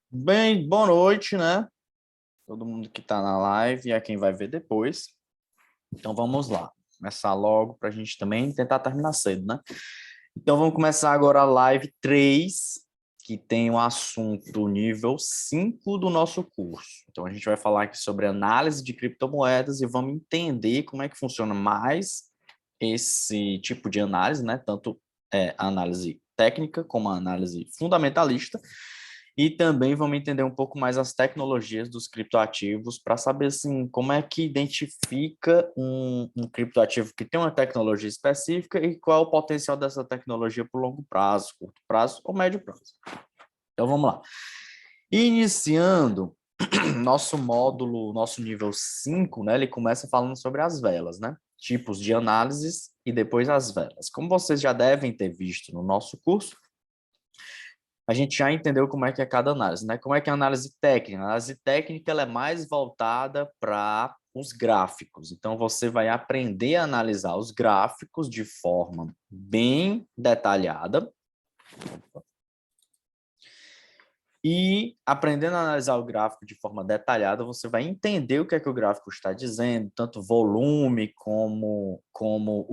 Bem, boa noite, né? Todo mundo que tá na live e a quem vai ver depois. Então vamos lá. Começar logo para a gente também tentar terminar cedo, né? Então vamos começar agora a live 3, que tem o assunto nível 5 do nosso curso. Então a gente vai falar aqui sobre análise de criptomoedas e vamos entender como é que funciona mais esse tipo de análise, né? Tanto a análise técnica como a análise fundamentalista. E também vamos entender um pouco mais as tecnologias dos criptoativos para saber assim, como é que identifica um criptoativo que tem uma tecnologia específica e qual é o potencial dessa tecnologia por longo prazo, curto prazo ou médio prazo. Então vamos lá. Iniciando nosso módulo, nosso nível 5, né, ele começa falando sobre as velas, né? Tipos de análises e depois as velas. Como vocês já devem ter visto no nosso curso, a gente já entendeu como é que é cada análise, né? Como é que é a análise técnica? A análise técnica ela é mais voltada para os gráficos. Então, você vai aprender a analisar os gráficos de forma bem detalhada. E aprendendo a analisar o gráfico de forma detalhada, você vai entender o que é que o gráfico está dizendo, tanto volume como como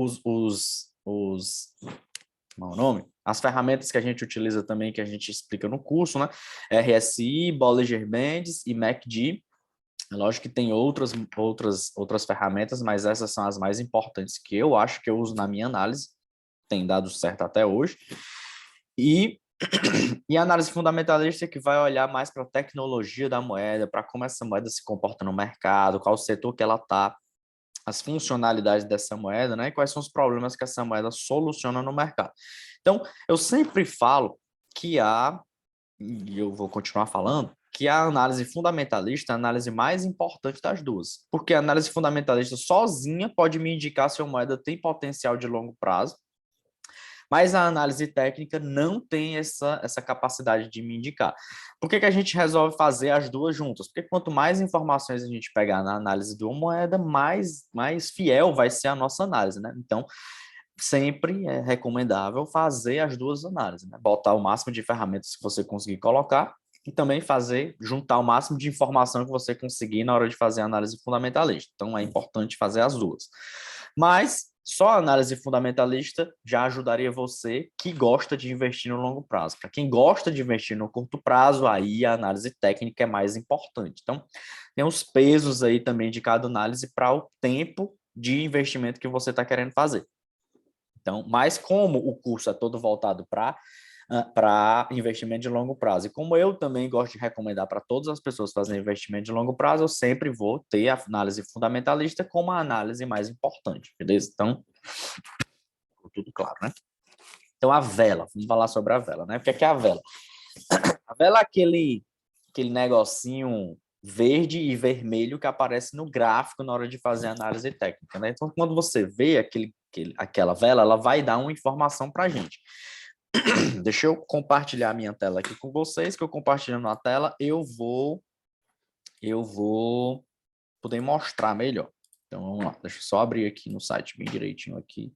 é o nome? As ferramentas que a gente utiliza também, que a gente explica no curso, né? RSI, Bollinger Bands e MACD. Lógico que tem outras ferramentas, mas essas são as mais importantes que eu acho que eu uso na minha análise. Tem dado certo até hoje. E a análise fundamentalista que vai olhar mais para a tecnologia da moeda, para como essa moeda se comporta no mercado, qual o setor que ela está, as funcionalidades dessa moeda, né? E quais são os problemas que essa moeda soluciona no mercado. Então, eu sempre falo que e eu vou continuar falando, que a análise fundamentalista é a análise mais importante das duas. Porque a análise fundamentalista sozinha pode me indicar se a moeda tem potencial de longo prazo, mas a análise técnica não tem essa capacidade de me indicar. Por que a gente resolve fazer as duas juntas? Porque quanto mais informações a gente pegar na análise de uma moeda, mais fiel vai ser a nossa análise, né? Então, sempre é recomendável fazer as duas análises, né? Botar o máximo de ferramentas que você conseguir colocar e também juntar o máximo de informação que você conseguir na hora de fazer a análise fundamentalista. Então, é importante fazer as duas. Mas só a análise fundamentalista já ajudaria você que gosta de investir no longo prazo. Para quem gosta de investir no curto prazo, aí a análise técnica é mais importante. Então, tem os pesos aí também de cada análise para o tempo de investimento que você está querendo fazer. Então, mas como o curso é todo voltado para investimento de longo prazo, e como eu também gosto de recomendar para todas as pessoas fazerem investimento de longo prazo, eu sempre vou ter a análise fundamentalista como a análise mais importante, beleza? Então, tudo claro, né? Então, a vela, vamos falar sobre a vela, né? O que é a vela? A vela é aquele negocinho verde e vermelho que aparece no gráfico na hora de fazer a análise técnica, né? Então, quando você vê aquela vela, ela vai dar uma informação para a gente. Deixa eu compartilhar a minha tela aqui com vocês, que eu compartilhando a tela, eu vou poder mostrar melhor. Então, vamos lá. Deixa eu só abrir aqui no site bem direitinho aqui.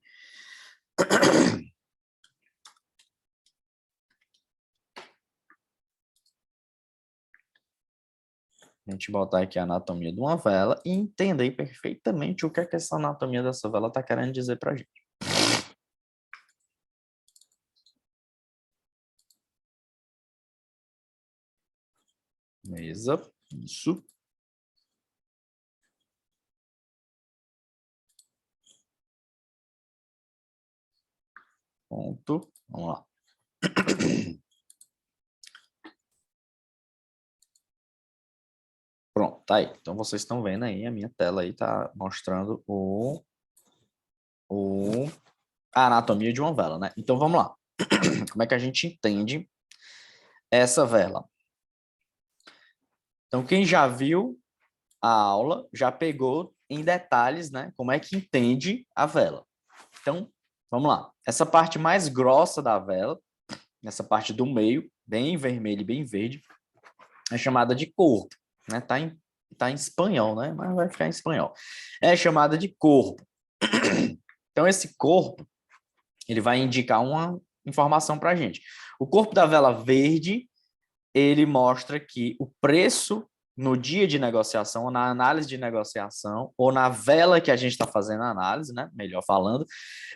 A gente botar aqui a anatomia de uma vela e entender perfeitamente o que é que essa anatomia dessa vela está querendo dizer para a gente. Mesa, isso. Ponto. Vamos lá. Pronto, tá aí. Então vocês estão vendo aí, a minha tela aí tá mostrando a anatomia de uma vela, né? Então vamos lá. Como é que a gente entende essa vela? Então quem já viu a aula já pegou em detalhes, né? Como é que entende a vela. Então, vamos lá. Essa parte mais grossa da vela, essa parte do meio, bem vermelho e bem verde, é chamada de corpo, né? Tá em espanhol, né? Mas vai ficar em espanhol. É chamada de corpo. Então, esse corpo, ele vai indicar uma informação para a gente. O corpo da vela verde ele mostra que o preço no dia de negociação, ou na análise de negociação, ou na vela que a gente está fazendo a análise, né? Melhor falando,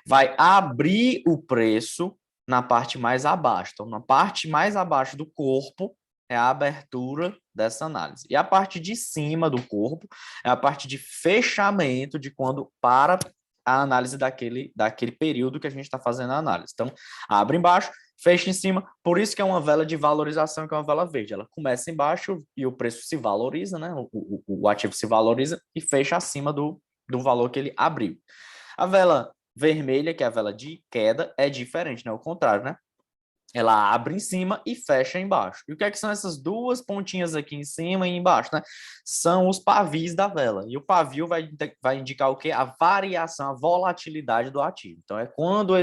vai abrir o preço na parte mais abaixo. Então, na parte mais abaixo do corpo é a abertura dessa análise. E a parte de cima do corpo é a parte de fechamento de quando para a análise daquele período que a gente está fazendo a análise. Então, abre embaixo, fecha em cima, por isso que é uma vela de valorização, que é uma vela verde. Ela começa embaixo e o preço se valoriza, né? O ativo se valoriza e fecha acima do valor que ele abriu. A vela vermelha, que é a vela de queda, é diferente, né? O contrário, né? Ela abre em cima e fecha embaixo. E o que é que são essas duas pontinhas aqui em cima e embaixo, né? São os pavis da vela. E o pavio vai indicar o quê? A variação, a volatilidade do ativo. Então, é quando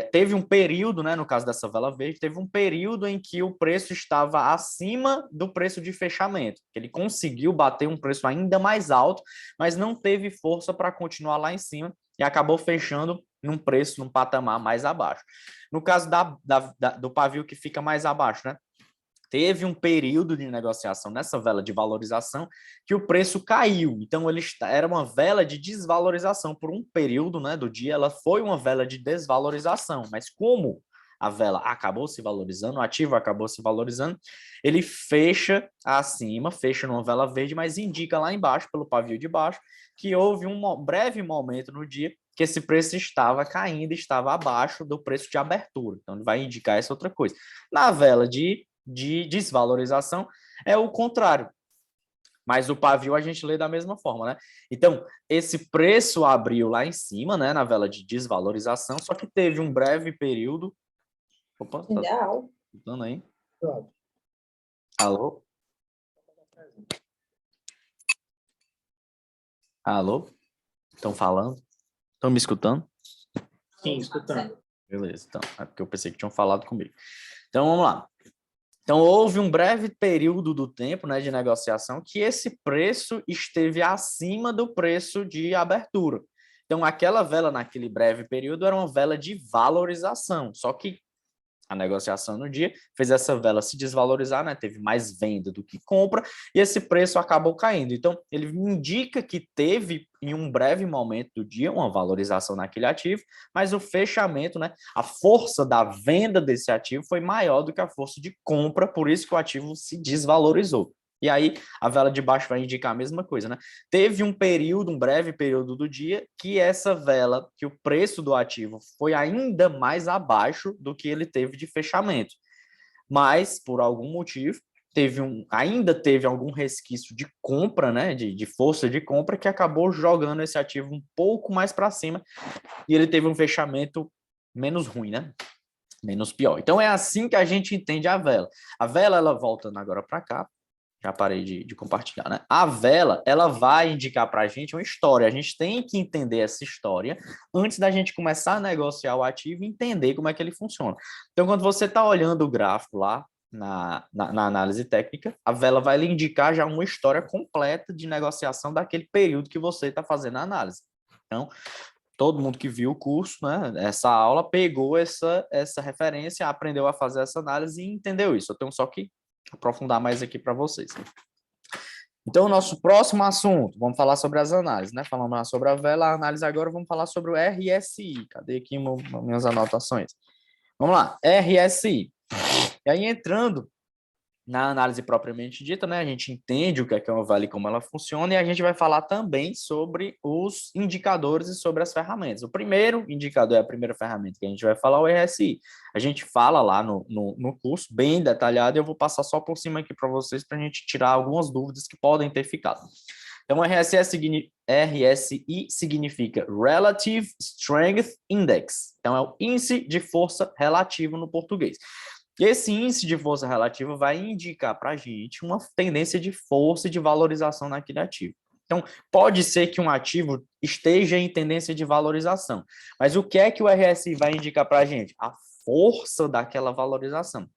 teve um período, né, no caso dessa vela verde, teve um período em que o preço estava acima do preço de fechamento. Ele conseguiu bater um preço ainda mais alto, mas não teve força para continuar lá em cima e acabou fechando num preço, num patamar mais abaixo. No caso do pavio que fica mais abaixo, né? Teve um período de negociação nessa vela de valorização que o preço caiu. Então, era uma vela de desvalorização. Por um período, né, do dia, ela foi uma vela de desvalorização. Mas como a vela acabou se valorizando, o ativo acabou se valorizando, ele fecha acima, fecha numa vela verde, mas indica lá embaixo, pelo pavio de baixo, que houve um breve momento no dia que esse preço estava caindo, estava abaixo do preço de abertura. Então, ele vai indicar essa outra coisa. Na vela de desvalorização é o contrário. Mas o pavio a gente lê da mesma forma, né? Então, esse preço abriu lá em cima, né, na vela de desvalorização, só que teve um breve período. Opa, tá escutando aí? Alô? Alô? Estão falando? Estão me escutando? Sim, escutando. Beleza, então. É porque eu pensei que tinham falado comigo. Então, vamos lá. Então, houve um breve período do tempo, né, de negociação que esse preço esteve acima do preço de abertura. Então, aquela vela naquele breve período era uma vela de valorização, só que a negociação no dia fez essa vela se desvalorizar, né? Teve mais venda do que compra e esse preço acabou caindo. Então, ele indica que teve em um breve momento do dia uma valorização naquele ativo, mas o fechamento, né? A força da venda desse ativo foi maior do que a força de compra, por isso que o ativo se desvalorizou. E aí, a vela de baixo vai indicar a mesma coisa, né? Teve um período, um breve período do dia, que essa vela, que o preço do ativo foi ainda mais abaixo do que ele teve de fechamento. Mas, por algum motivo, ainda teve algum resquício de compra, né? De força de compra, que acabou jogando esse ativo um pouco mais para cima e ele teve um fechamento menos ruim, né? Menos pior. Então, é assim que a gente entende a vela. A vela, ela voltando agora para cá, já parei de compartilhar, né? A vela, ela vai indicar para a gente uma história. A gente tem que entender essa história antes da gente começar a negociar o ativo e entender como é que ele funciona. Então, quando você está olhando o gráfico lá na análise técnica, a vela vai lhe indicar já uma história completa de negociação daquele período que você está fazendo a análise. Então, todo mundo que viu o curso, né, essa aula, pegou essa referência, aprendeu a fazer essa análise e entendeu isso. Eu tenho só que aprofundar mais aqui para vocês. Então, o nosso próximo assunto, vamos falar sobre as análises, né? Falando sobre a vela, a análise agora, vamos falar sobre o RSI. Cadê aqui minhas anotações? Vamos lá, RSI. E aí, entrando na análise propriamente dita, né, a gente entende o que é uma vela e como ela funciona, e a gente vai falar também sobre os indicadores e sobre as ferramentas. O primeiro indicador, é a primeira ferramenta que a gente vai falar, é o RSI. A gente fala lá no curso, bem detalhado, e eu vou passar só por cima aqui para vocês, para a gente tirar algumas dúvidas que podem ter ficado. Então, RSI significa Relative Strength Index. Então, é o índice de força relativo no português. Esse índice de força relativa vai indicar para a gente uma tendência de força e de valorização naquele ativo. Então, pode ser que um ativo esteja em tendência de valorização, mas o que é que o RSI vai indicar para a gente? A força daquela valorização.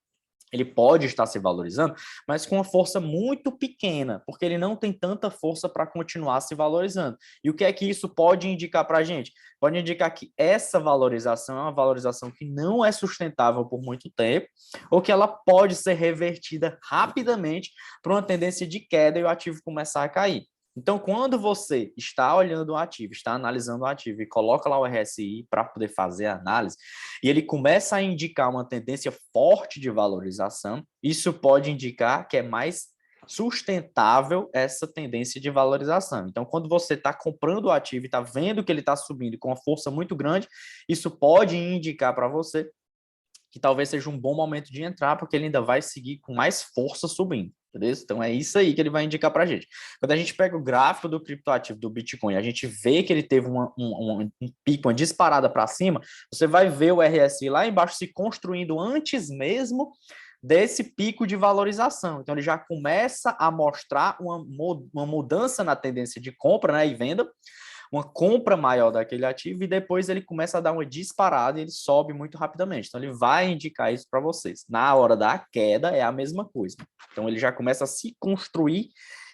ele pode estar se valorizando, mas com uma força muito pequena, porque ele não tem tanta força para continuar se valorizando. E o que é que isso pode indicar para a gente? Pode indicar que essa valorização é uma valorização que não é sustentável por muito tempo, ou que ela pode ser revertida rapidamente para uma tendência de queda e o ativo começar a cair. Então, quando você está olhando o ativo, está analisando o ativo e coloca lá o RSI para poder fazer a análise, e ele começa a indicar uma tendência forte de valorização, isso pode indicar que é mais sustentável essa tendência de valorização. Então, quando você está comprando o ativo e está vendo que ele está subindo com uma força muito grande, isso pode indicar para você que talvez seja um bom momento de entrar, porque ele ainda vai seguir com mais força subindo. Beleza? Então é isso aí que ele vai indicar para a gente. Quando a gente pega o gráfico do criptoativo do Bitcoin, a gente vê que ele teve um pico, uma disparada para cima, você vai ver o RSI lá embaixo se construindo antes mesmo desse pico de valorização. Então ele já começa a mostrar uma mudança na tendência de compra, né, e venda, uma compra maior daquele ativo e depois ele começa a dar uma disparada e ele sobe muito rapidamente. Então, ele vai indicar isso para vocês. Na hora da queda, é a mesma coisa. Então, ele já começa a se construir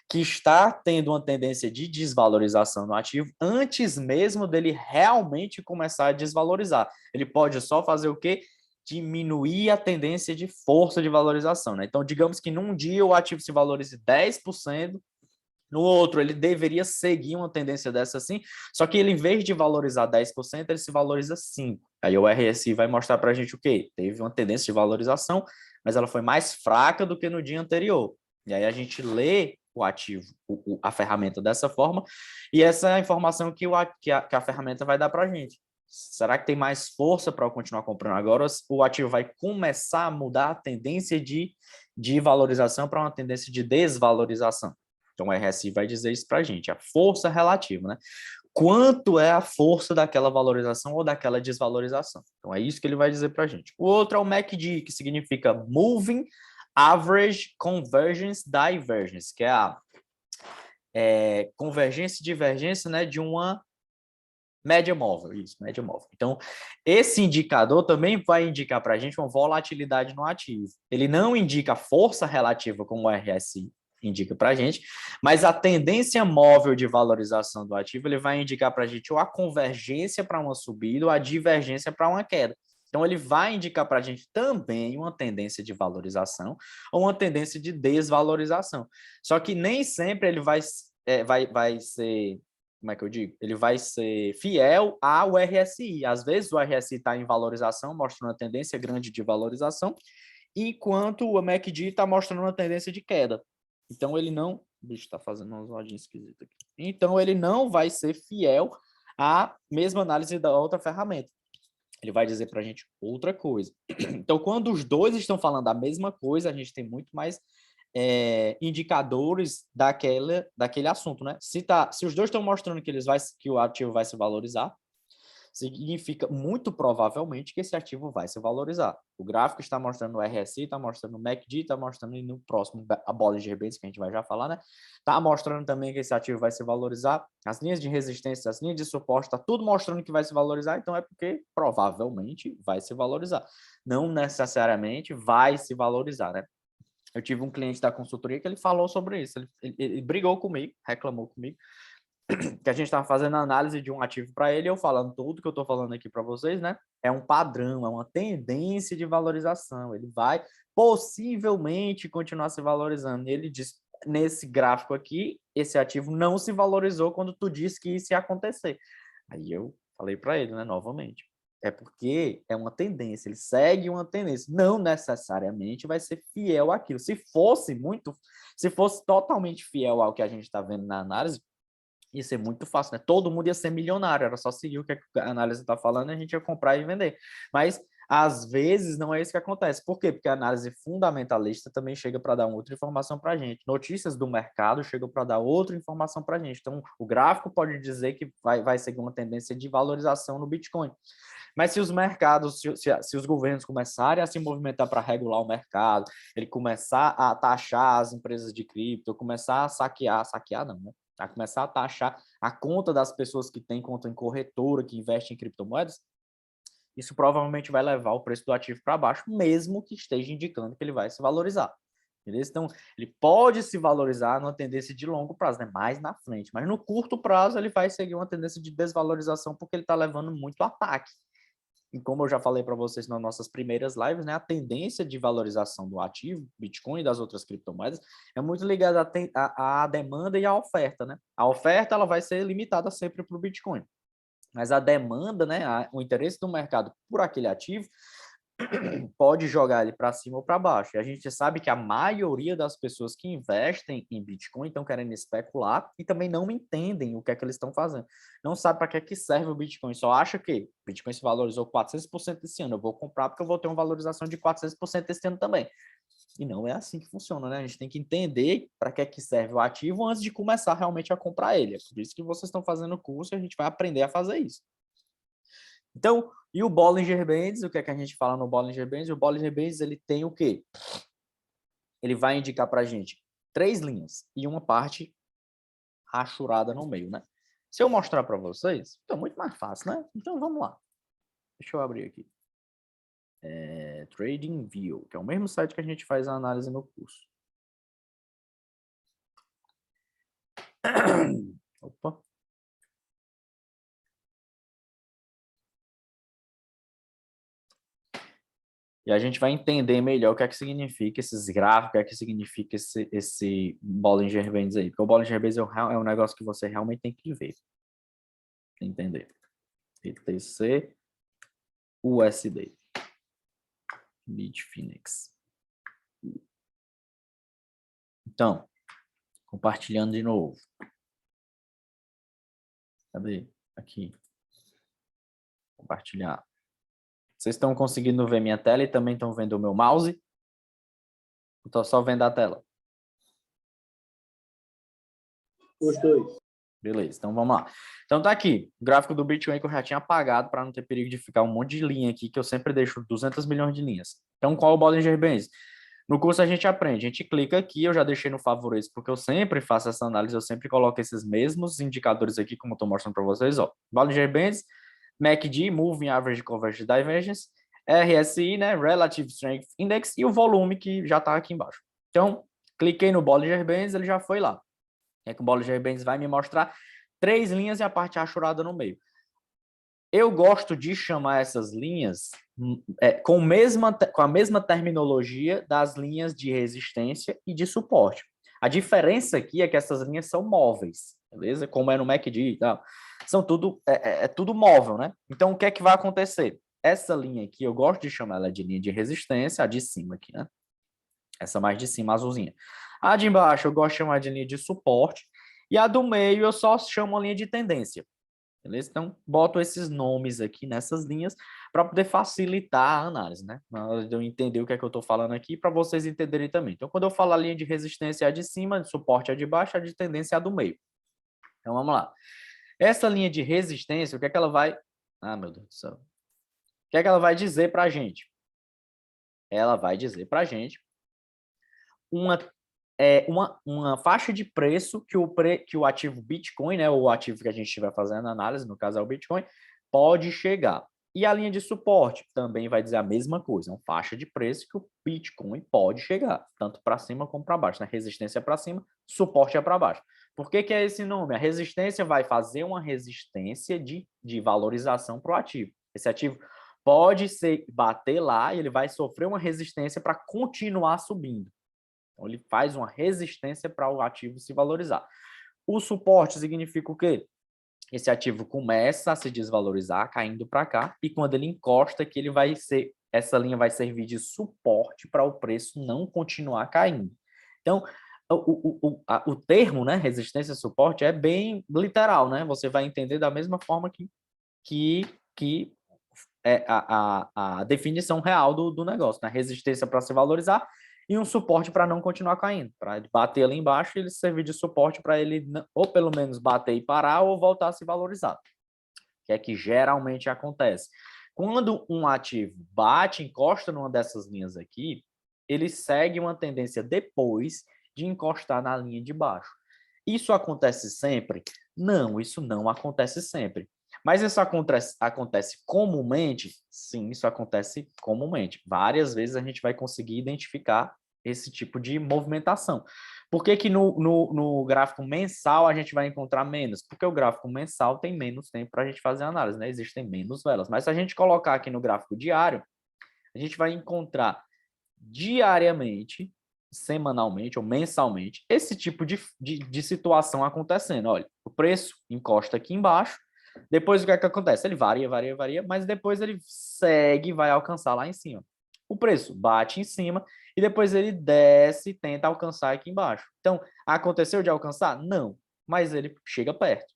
que está tendo uma tendência de desvalorização no ativo antes mesmo dele realmente começar a desvalorizar. Ele pode só fazer o quê? Diminuir a tendência de força de valorização, né? Então, digamos que num dia o ativo se valorize 10%, no outro, ele deveria seguir uma tendência dessa assim, só que ele, em vez de valorizar 10%, ele se valoriza 5%. Aí o RSI vai mostrar para a gente o quê? Teve uma tendência de valorização, mas ela foi mais fraca do que no dia anterior. E aí a gente lê o ativo, a ferramenta dessa forma, e essa é a informação que a ferramenta vai dar para a gente. Será que tem mais força para eu continuar comprando agora? O ativo vai começar a mudar a tendência de valorização para uma tendência de desvalorização. Então, o RSI vai dizer isso para a gente, a força relativa, né? Quanto é a força daquela valorização ou daquela desvalorização. Então, é isso que ele vai dizer para a gente. O outro é o MACD, que significa Moving Average Convergence Divergence, que é a convergência e divergência, né, de uma média móvel, isso, média móvel. Então, esse indicador também vai indicar para a gente uma volatilidade no ativo. Ele não indica a força relativa como o RSI indica para a gente, mas a tendência móvel de valorização do ativo, ele vai indicar para a gente ou a convergência para uma subida ou a divergência para uma queda. Então, ele vai indicar para a gente também uma tendência de valorização ou uma tendência de desvalorização. Só que nem sempre ele vai ser, como é que eu digo? Ele vai ser fiel ao RSI. Às vezes o RSI está em valorização, mostrando uma tendência grande de valorização, enquanto o MACD está mostrando uma tendência de queda. Então ele não... O bicho está fazendo umas rodinhas esquisitas aqui. Então ele não vai ser fiel à mesma análise da outra ferramenta. Ele vai dizer para a gente outra coisa. Então, quando os dois estão falando a mesma coisa, a gente tem muito mais indicadores daquele assunto, né? Se os dois estão mostrando que o ativo vai se valorizar, significa muito provavelmente que esse ativo vai se valorizar. O gráfico está mostrando o RSI, está mostrando o MACD, está mostrando no próximo a Bollinger Bands, que a gente vai já falar, né? Está mostrando também que esse ativo vai se valorizar. As linhas de resistência, as linhas de suporte, está tudo mostrando que vai se valorizar, então é porque provavelmente vai se valorizar. Não necessariamente vai se valorizar, né? Eu tive um cliente da consultoria que ele falou sobre isso. Ele brigou comigo, reclamou comigo, que a gente estava fazendo análise de um ativo para ele, eu falando tudo que eu estou falando aqui para vocês, né? É um padrão, é uma tendência de valorização. Ele vai possivelmente continuar se valorizando. Ele diz, nesse gráfico aqui, esse ativo não se valorizou quando tu disse que isso ia acontecer. Aí eu falei para ele, né, novamente. É porque é uma tendência, ele segue uma tendência, não necessariamente vai ser fiel àquilo. Se fosse totalmente fiel ao que a gente está vendo na análise, ia ser muito fácil, né? Todo mundo ia ser milionário, era só seguir o que a análise está falando e a gente ia comprar e vender. Mas, às vezes, não é isso que acontece. Por quê? Porque a análise fundamentalista também chega para dar outra informação para a gente. Notícias do mercado chegam para dar outra informação para a gente. Então, o gráfico pode dizer que vai seguir uma tendência de valorização no Bitcoin. Mas se os mercados, se os governos começarem a se movimentar para regular o mercado, ele começar a taxar as empresas de cripto, começar a saquear não, né? A começar a taxar a conta das pessoas que têm conta em corretora, que investem em criptomoedas, isso provavelmente vai levar o preço do ativo para baixo, mesmo que esteja indicando que ele vai se valorizar. Beleza? Então, ele pode se valorizar numa tendência de longo prazo, né? Mais na frente. Mas no curto prazo, ele vai seguir uma tendência de desvalorização porque ele está levando muito ataque. E como eu já falei para vocês nas nossas primeiras lives, né, a tendência de valorização do ativo, Bitcoin e das outras criptomoedas, é muito ligada à demanda e à oferta, né? A oferta ela vai ser limitada sempre para o Bitcoin, mas a demanda, né, o interesse do mercado por aquele ativo pode jogar ele para cima ou para baixo. E a gente sabe que a maioria das pessoas que investem em Bitcoin estão querendo especular e também não entendem o que é que eles estão fazendo. Não sabe para que serve o Bitcoin, só acha que o Bitcoin se valorizou 400% esse ano, eu vou comprar porque eu vou ter uma valorização de 400% esse ano também. E não é assim que funciona, né? A gente tem que entender para que serve o ativo antes de começar realmente a comprar ele. É por isso que vocês estão fazendo o curso e a gente vai aprender a fazer isso. Então, e o Bollinger Bands, o que é que a gente fala no Bollinger Bands? O Bollinger Bands, ele tem o quê? Ele vai indicar para a gente 3 linhas e uma parte rachurada no meio, né? Se eu mostrar para vocês, fica muito mais fácil, né? Então, vamos lá. Deixa eu abrir aqui. TradingView, que é o mesmo site que a gente faz a análise no curso. Opa. E a gente vai entender melhor o que é que significa esses gráficos, o que é que significa esse Bollinger Bands aí. Porque o Bollinger Bands é um negócio que você realmente tem que ver. Entender. BTC, USD. Bitfinex. Então, compartilhando de novo. Cadê? Aqui. Compartilhar. Vocês estão conseguindo ver minha tela e também estão vendo o meu mouse? Estou só vendo a tela. Os dois. Beleza, então vamos lá. Então tá aqui, o gráfico do Bitcoin que eu já tinha apagado para não ter perigo de ficar um monte de linha aqui, que eu sempre deixo 200 milhões de linhas. Então qual é o Bollinger Bands? No curso a gente aprende, a gente clica aqui, eu já deixei no favoritos, porque eu sempre faço essa análise, eu sempre coloco esses mesmos indicadores aqui, como eu estou mostrando para vocês, ó. Bollinger Bands, MACD, Moving Average Convergence Divergence, RSI, né, Relative Strength Index, e o volume que já está aqui embaixo. Então, cliquei no Bollinger Bands, ele já foi lá. É que o Bollinger Bands vai me mostrar 3 linhas e a parte rachurada no meio. Eu gosto de chamar essas linhas com a mesma terminologia das linhas de resistência e de suporte. A diferença aqui é que essas linhas são móveis, beleza? Como é no MACD e tal. São tudo, tudo móvel, né? Então, o que é que vai acontecer? Essa linha aqui, eu gosto de chamar ela de linha de resistência, a de cima aqui, né? Essa mais de cima, azulzinha. A de embaixo eu gosto de chamar de linha de suporte. E a do meio eu só chamo a linha de tendência. Beleza? Então, boto esses nomes aqui nessas linhas para poder facilitar a análise, né? Na hora de eu entender o que é que eu estou falando aqui, para vocês entenderem também. Então, quando eu falo a linha de resistência é a de cima, de suporte é a de baixo, a de tendência é a do meio. Então, vamos lá. Essa linha de resistência, o que é que ela vai... Ah, meu Deus do céu. O que é que ela vai dizer para a gente? Ela vai dizer para a gente uma faixa de preço que o ativo Bitcoin, né, o ativo que a gente estiver fazendo a análise, no caso é o Bitcoin, pode chegar. E a linha de suporte também vai dizer a mesma coisa, é uma faixa de preço que o Bitcoin pode chegar, tanto para cima como para baixo, né? Resistência é para cima, suporte é para baixo. Por que é esse nome? A resistência vai fazer uma resistência de valorização para o ativo. Esse ativo pode bater lá e ele vai sofrer uma resistência para continuar subindo. Então, ele faz uma resistência para o ativo se valorizar. O suporte significa o quê? Esse ativo começa a se desvalorizar, caindo para cá, e quando ele encosta, que ele vai ser, essa linha vai servir de suporte para o preço não continuar caindo. Então, o termo, né, resistência e suporte, é bem literal, né? Você vai entender da mesma forma que é a definição real do negócio, né? Resistência para se valorizar e um suporte para não continuar caindo, para bater ali embaixo e ele servir de suporte para ele ou pelo menos bater e parar ou voltar a se valorizar, que é que geralmente acontece. Quando um ativo bate, encosta numa dessas linhas aqui, ele segue uma tendência depois de encostar na linha de baixo. Isso acontece sempre? Não, isso não acontece sempre. Mas isso acontece comumente? Sim, isso acontece comumente. Várias vezes a gente vai conseguir identificar esse tipo de movimentação. Por que que no gráfico mensal a gente vai encontrar menos? Porque o gráfico mensal tem menos tempo para a gente fazer a análise, né? Existem menos velas. Mas se a gente colocar aqui no gráfico diário, a gente vai encontrar diariamente, semanalmente ou mensalmente, esse tipo de situação acontecendo. Olha, o preço encosta aqui embaixo, depois o que é que acontece? Ele varia, varia, varia, mas depois ele segue e vai alcançar lá em cima. O preço bate em cima e depois ele desce e tenta alcançar aqui embaixo. Então, aconteceu de alcançar? Não, mas ele chega perto,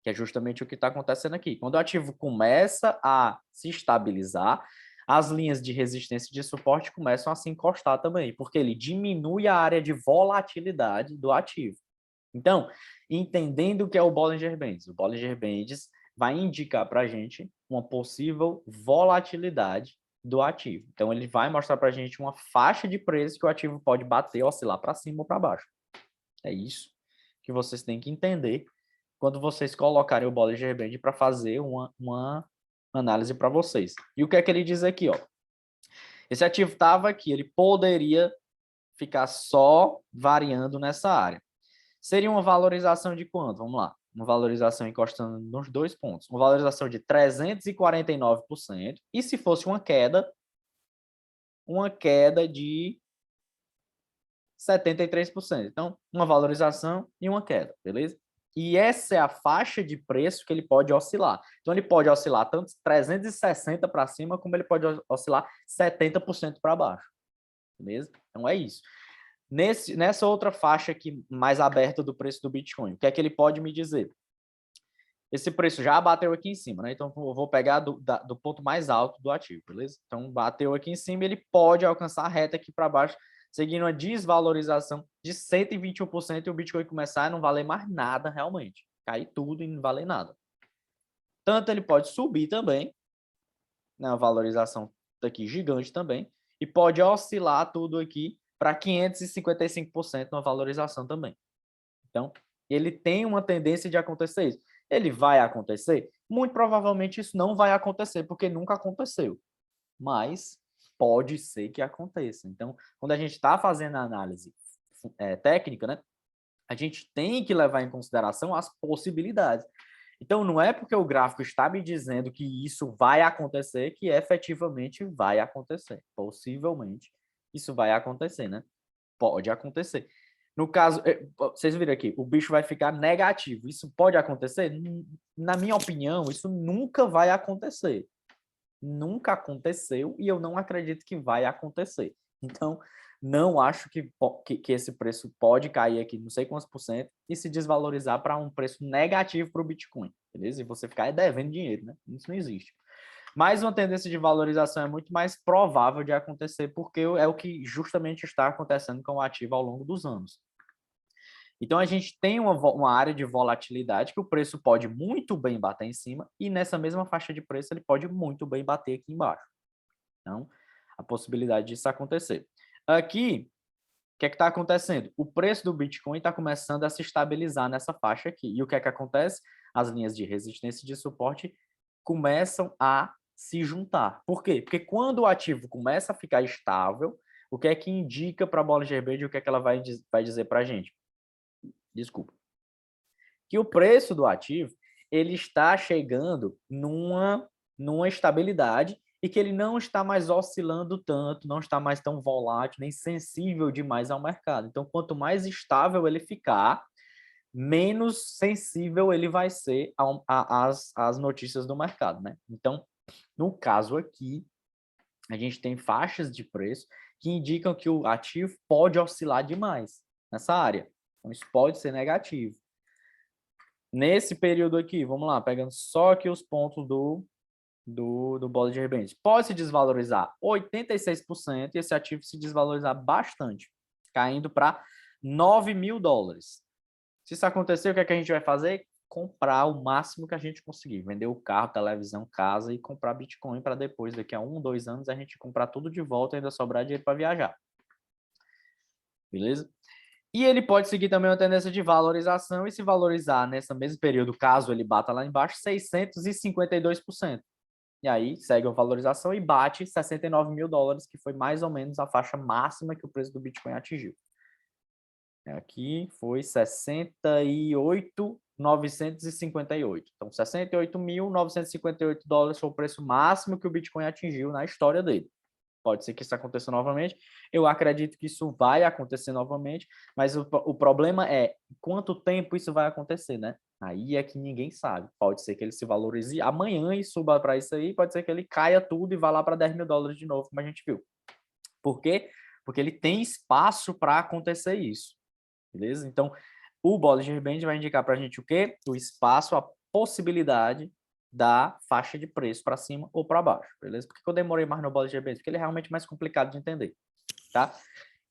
que é justamente o que está acontecendo aqui. Quando o ativo começa a se estabilizar, as linhas de resistência e de suporte começam a se encostar também, porque ele diminui a área de volatilidade do ativo. Então, entendendo o que é o Bollinger Bands, o Bollinger Bands vai indicar para a gente uma possível volatilidade do ativo. Então, ele vai mostrar para a gente uma faixa de preço que o ativo pode bater, oscilar para cima ou para baixo. É isso que vocês têm que entender quando vocês colocarem o Bollinger Band para fazer uma análise para vocês. E o que é que ele diz aqui? Ó? Esse ativo estava aqui, ele poderia ficar só variando nessa área. Seria uma valorização de quanto? Vamos lá. Uma valorização encostando nos 2 pontos. Uma valorização de 349%. E se fosse uma queda de 73%. Então, uma valorização e uma queda, beleza? E essa é a faixa de preço que ele pode oscilar. Então, ele pode oscilar tanto 360 para cima, como ele pode oscilar 70% para baixo, beleza? Então, é isso. Nessa outra faixa aqui, mais aberta do preço do Bitcoin, o que é que ele pode me dizer? Esse preço já bateu aqui em cima, né? Então, eu vou pegar do ponto mais alto do ativo, beleza? Então, bateu aqui em cima, ele pode alcançar a reta aqui para baixo, seguindo uma desvalorização de 121% e o Bitcoin começar a não valer mais nada realmente. Cair tudo e não valer nada. Tanto ele pode subir também, né? Uma valorização aqui gigante também, e pode oscilar tudo aqui para 555% na valorização também. Então, ele tem uma tendência de acontecer isso. Ele vai acontecer? Muito provavelmente isso não vai acontecer, porque nunca aconteceu. Mas pode ser que aconteça. Então, quando a gente está fazendo a análise técnica, né, a gente tem que levar em consideração as possibilidades. Então, não é porque o gráfico está me dizendo que isso vai acontecer que efetivamente vai acontecer. Possivelmente isso vai acontecer, né? Pode acontecer. No caso, vocês viram aqui, o bicho vai ficar negativo. Isso pode acontecer? Na minha opinião, isso nunca vai acontecer. Nunca aconteceu e eu não acredito que vai acontecer. Então, não acho que esse preço pode cair aqui não sei quantos por cento e se desvalorizar para um preço negativo para o Bitcoin, beleza? E você ficar devendo dinheiro, né? Isso não existe. Mas uma tendência de valorização é muito mais provável de acontecer, porque é o que justamente está acontecendo com o ativo ao longo dos anos. Então, a gente tem uma área de volatilidade que o preço pode muito bem bater em cima, e nessa mesma faixa de preço ele pode muito bem bater aqui embaixo. Então, a possibilidade disso acontecer. Aqui, o que é que está acontecendo? O preço do Bitcoin está começando a se estabilizar nessa faixa aqui. E o que é que acontece? As linhas de resistência e de suporte começam a se juntar. Por quê? Porque quando o ativo começa a ficar estável, o que é que indica para a Bollinger Band e o que é que ela vai dizer para a gente? Desculpa. Que o preço do ativo ele está chegando numa estabilidade e que ele não está mais oscilando tanto, não está mais tão volátil, nem sensível demais ao mercado. Então, quanto mais estável ele ficar, menos sensível ele vai ser às notícias do mercado, né? Então, no caso aqui, a gente tem faixas de preço que indicam que o ativo pode oscilar demais nessa área. Então, isso pode ser negativo. Nesse período aqui, vamos lá, pegando só aqui os pontos do Bollinger Band. Pode se desvalorizar 86% e esse ativo se desvalorizar bastante, caindo para 9 mil dólares. Se isso acontecer, o que é que a gente vai fazer? Comprar o máximo que a gente conseguir. Vender o carro, televisão, casa e comprar Bitcoin para depois, daqui a 1, 2 anos, a gente comprar tudo de volta e ainda sobrar dinheiro para viajar. Beleza? E ele pode seguir também uma tendência de valorização e se valorizar nesse mesmo período, caso ele bata lá embaixo, 652%. E aí segue a valorização e bate 69 mil dólares, que foi mais ou menos a faixa máxima que o preço do Bitcoin atingiu. Aqui foi 68.958. Então, 68.958 dólares foi o preço máximo que o Bitcoin atingiu na história dele. Pode ser que isso aconteça novamente. Eu acredito que isso vai acontecer novamente, mas o problema é quanto tempo isso vai acontecer, né? Aí é que ninguém sabe. Pode ser que ele se valorize amanhã e suba para isso aí, pode ser que ele caia tudo e vá lá para 10 mil dólares de novo, como a gente viu. Por quê? Porque ele tem espaço para acontecer isso, beleza? Então, o Bollinger Band vai indicar para a gente o quê? O espaço, a possibilidade da faixa de preço para cima ou para baixo, beleza? Por que eu demorei mais no Bollinger Band? Porque ele é realmente mais complicado de entender, tá?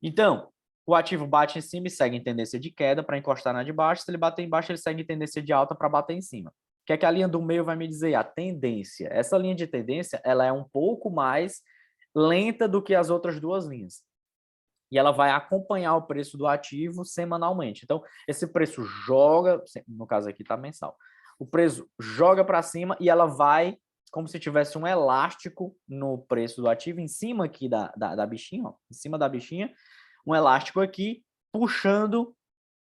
Então, o ativo bate em cima e segue em tendência de queda para encostar na de baixo. Se ele bater embaixo, ele segue em tendência de alta para bater em cima. O que é que a linha do meio vai me dizer? A tendência. Essa linha de tendência, ela é um pouco mais lenta do que as outras duas linhas. E ela vai acompanhar o preço do ativo semanalmente. Então, esse preço joga, no caso aqui está mensal, o preço joga para cima e ela vai, como se tivesse um elástico no preço do ativo, em cima aqui da bichinha, ó, em cima da bichinha, um elástico aqui, puxando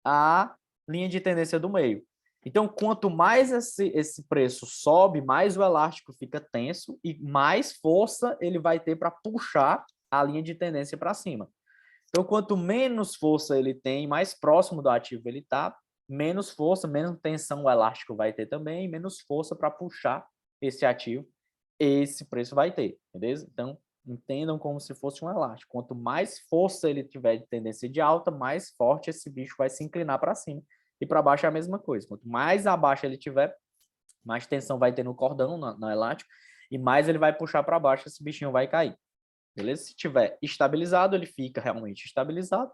a linha de tendência do meio. Então, quanto mais esse preço sobe, mais o elástico fica tenso e mais força ele vai ter para puxar a linha de tendência para cima. Então, quanto menos força ele tem, mais próximo do ativo ele está, menos força, menos tensão o elástico vai ter também, menos força para puxar esse ativo, esse preço vai ter, beleza? Então, entendam como se fosse um elástico. Quanto mais força ele tiver de tendência de alta, mais forte esse bicho vai se inclinar para cima. E para baixo é a mesma coisa. Quanto mais abaixo ele tiver, mais tensão vai ter no cordão, no elástico, e mais ele vai puxar para baixo, esse bichinho vai cair. Beleza? Se tiver estabilizado, ele fica realmente estabilizado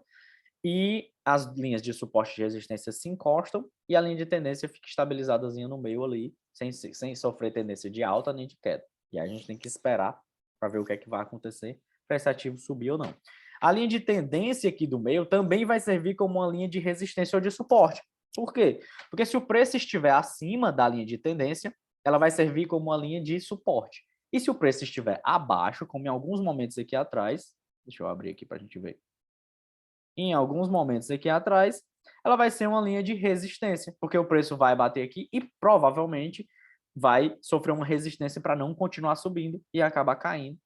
e as linhas de suporte de resistência se encostam e a linha de tendência fica estabilizadazinha no meio ali, sem sofrer tendência de alta nem de queda. E aí a gente tem que esperar para ver o que é que vai acontecer para esse ativo subir ou não. A linha de tendência aqui do meio também vai servir como uma linha de resistência ou de suporte. Por quê? Porque se o preço estiver acima da linha de tendência, ela vai servir como uma linha de suporte. E se o preço estiver abaixo, como em alguns momentos aqui atrás, deixa eu abrir aqui para a gente ver. Em alguns momentos aqui atrás, ela vai ser uma linha de resistência, porque o preço vai bater aqui e provavelmente vai sofrer uma resistência para não continuar subindo e acabar caindo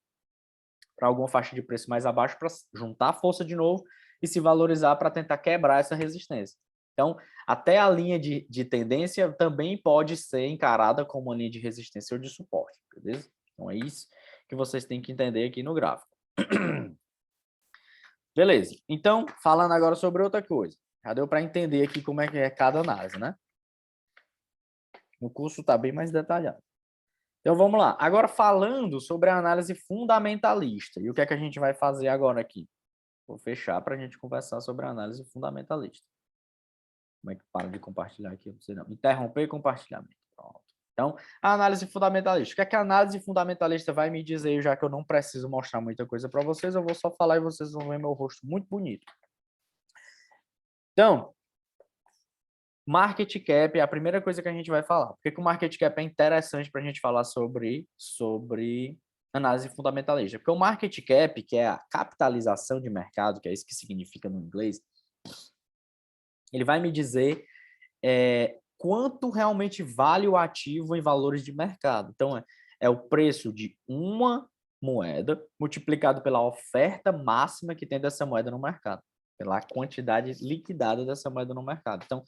para alguma faixa de preço mais abaixo para juntar força de novo e se valorizar para tentar quebrar essa resistência. Então, até a linha de tendência também pode ser encarada como uma linha de resistência ou de suporte, beleza? Então, é isso que vocês têm que entender aqui no gráfico. Beleza. Então, falando agora sobre outra coisa. Já deu para entender aqui como é que é cada análise, né? O curso está bem mais detalhado. Então, vamos lá. Agora, falando sobre a análise fundamentalista. E o que é que a gente vai fazer agora aqui? Vou fechar para a gente conversar sobre a análise fundamentalista. Como é que para de compartilhar aqui? Não sei não. Interromper compartilhamento. Pronto. Então, a análise fundamentalista. O que é que a análise fundamentalista vai me dizer, já que eu não preciso mostrar muita coisa para vocês, eu vou só falar e vocês vão ver meu rosto muito bonito. Então, market cap é a primeira coisa que a gente vai falar. Por que o market cap é interessante para a gente falar sobre análise fundamentalista? Porque o market cap, que é a capitalização de mercado, que é isso que significa no inglês, ele vai me dizer quanto realmente vale o ativo em valores de mercado. Então, é o preço de uma moeda multiplicado pela oferta máxima que tem dessa moeda no mercado, pela quantidade liquidada dessa moeda no mercado. Então,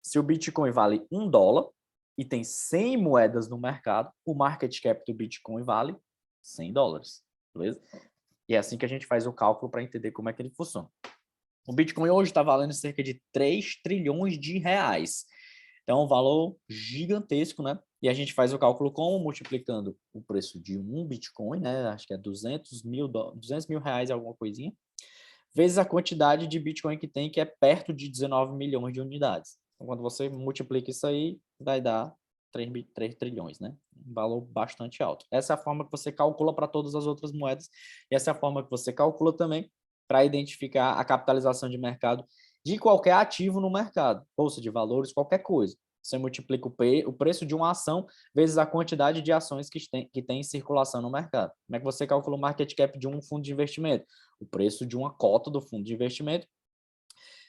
se o Bitcoin vale $1 e tem 100 moedas no mercado, o market cap do Bitcoin vale $100, beleza? E é assim que a gente faz o cálculo para entender como é que ele funciona. O Bitcoin hoje está valendo cerca de 3 trilhões de reais. Então, um valor gigantesco, né? E a gente faz o cálculo como? Multiplicando o preço de um Bitcoin, né? Acho que é 200 mil reais, alguma coisinha, vezes a quantidade de Bitcoin que tem, que é perto de 19 milhões de unidades. Então, quando você multiplica isso aí, vai dar 3 trilhões, né? Um valor bastante alto. Essa é a forma que você calcula para todas as outras moedas, e essa é a forma que você calcula também para identificar a capitalização de mercado de qualquer ativo no mercado, bolsa de valores, qualquer coisa. Você multiplica o preço de uma ação vezes a quantidade de ações que tem em circulação no mercado. Como é que você calcula o market cap de um fundo de investimento? O preço de uma cota do fundo de investimento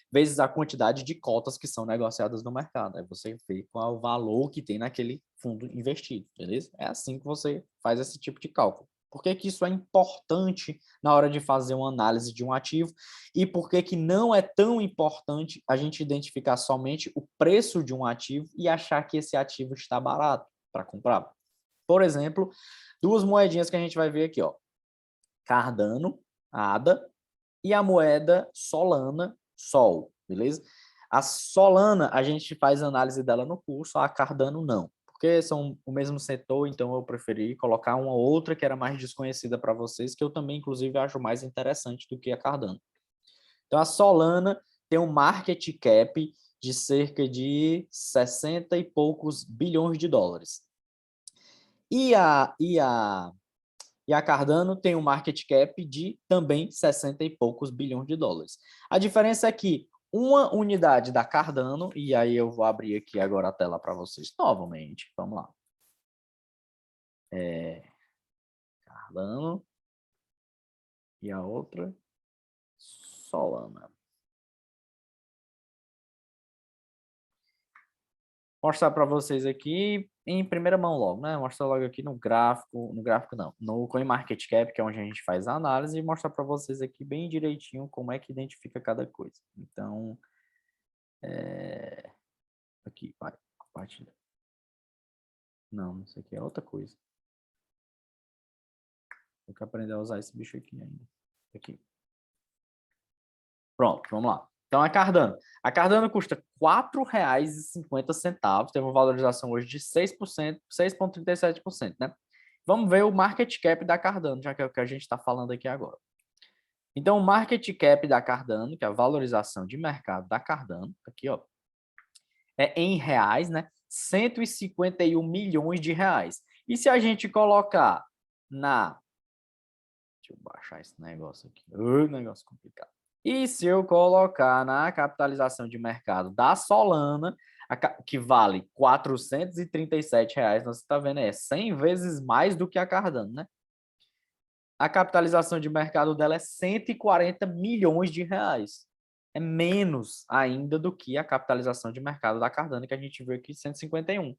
vezes a quantidade de cotas que são negociadas no mercado. Aí você vê qual é o valor que tem naquele fundo investido, beleza? É assim que você faz esse tipo de cálculo. Por que que isso é importante na hora de fazer uma análise de um ativo e por que que não é tão importante a gente identificar somente o preço de um ativo e achar que esse ativo está barato para comprar? Por exemplo, duas moedinhas que a gente vai ver aqui, ó. Cardano, ADA, e a moeda Solana, Sol, beleza? A Solana, a gente faz análise dela no curso, a Cardano não. Porque são o mesmo setor, então eu preferi colocar uma outra que era mais desconhecida para vocês, que eu também, inclusive, acho mais interessante do que a Cardano. Então, a Solana tem um market cap de cerca de 60 e poucos bilhões de dólares. E a Cardano tem um market cap de também 60 e poucos bilhões de dólares. A diferença é que uma unidade da Cardano, e aí eu vou abrir aqui agora a tela para vocês novamente, vamos lá. Cardano e a outra Solana. Mostrar para vocês aqui em primeira mão logo, né? Mostrar logo aqui no gráfico não, no CoinMarketCap, que é onde a gente faz a análise, e mostrar para vocês aqui bem direitinho como é que identifica cada coisa. Então, aqui, vai, compartilha. Não, isso aqui é outra coisa. Tenho que aprender a usar esse bicho aqui ainda. Aqui. Pronto, vamos lá. Então, a Cardano. A Cardano custa R$ 4,50. Tem uma valorização hoje de 6%, 6,37%, né? Vamos ver o market cap da Cardano, já que é o que a gente está falando aqui agora. Então, o market cap da Cardano, que é a valorização de mercado da Cardano, aqui, ó, é em reais, né? 151 milhões de reais. E se a gente colocar na... Deixa eu baixar esse negócio aqui. Negócio complicado. E se eu colocar na capitalização de mercado da Solana, que vale R$ 437, você está vendo, é 100 vezes mais do que a Cardano, né? A capitalização de mercado dela é 140 milhões de reais. É menos ainda do que a capitalização de mercado da Cardano, que a gente viu aqui, 151.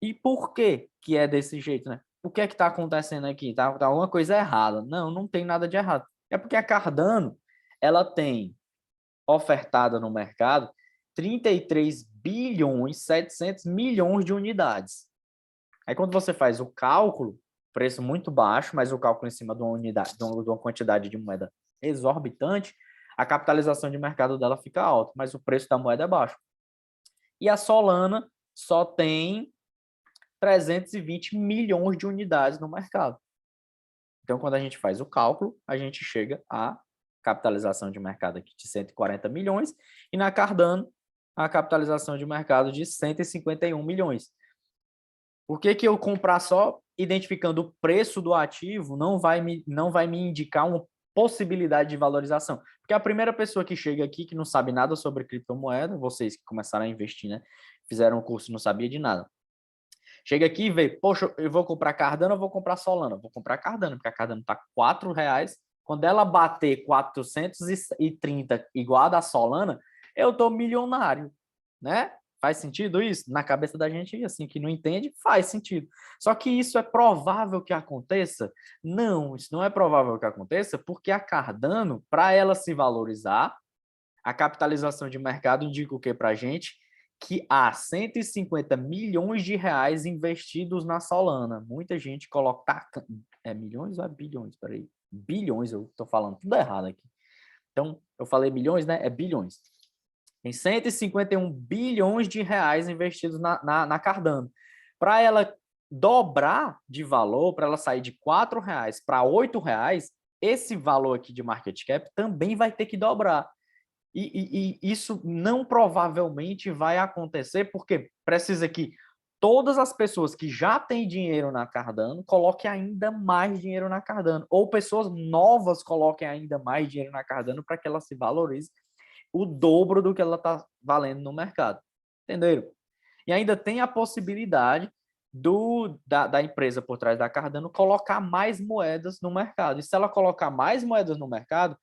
E por que que é desse jeito, né? O que é que está acontecendo aqui? Tá alguma coisa errada? Não, não tem nada de errado. É porque a Cardano, ela tem ofertada no mercado 33 bilhões 700 milhões de unidades. Aí quando você faz o cálculo, preço muito baixo, mas o cálculo em cima de uma unidade, de uma quantidade de moeda exorbitante, a capitalização de mercado dela fica alta, mas o preço da moeda é baixo. E a Solana só tem 320 milhões de unidades no mercado. Então, quando a gente faz o cálculo, a gente chega à capitalização de mercado aqui de 140 milhões e na Cardano, a capitalização de mercado de 151 milhões. Por que que eu comprar só identificando o preço do ativo não vai me indicar uma possibilidade de valorização? Porque a primeira pessoa que chega aqui que não sabe nada sobre criptomoeda, vocês que começaram a investir, né? Fizeram um curso e não sabia de nada. Chega aqui e vê, poxa, eu vou comprar Cardano ou vou comprar Solana? Vou comprar Cardano, porque a Cardano está R$ 4,00. Quando ela bater 430 igual a da Solana, eu estou milionário, né? Faz sentido isso? Na cabeça da gente, assim, que não entende, faz sentido. Só que isso é provável que aconteça? Não, isso não é provável que aconteça, porque a Cardano, para ela se valorizar, a capitalização de mercado indica o que para a gente? Que há 150 milhões de reais investidos na Solana. Muita gente coloca... É milhões ou é bilhões? Peraí. Bilhões, eu estou falando tudo errado aqui. Então, eu falei milhões, né? É bilhões. Tem 151 bilhões de reais investidos na Cardano. Para ela dobrar de valor, para ela sair de R$ 4,00 para R$ 8,00, esse valor aqui de market cap também vai ter que dobrar. E isso não provavelmente vai acontecer, porque precisa que todas as pessoas que já têm dinheiro na Cardano coloquem ainda mais dinheiro na Cardano, ou pessoas novas coloquem ainda mais dinheiro na Cardano para que ela se valorize o dobro do que ela está valendo no mercado. Entenderam? E ainda tem a possibilidade da empresa por trás da Cardano colocar mais moedas no mercado. E se ela colocar mais moedas no mercado,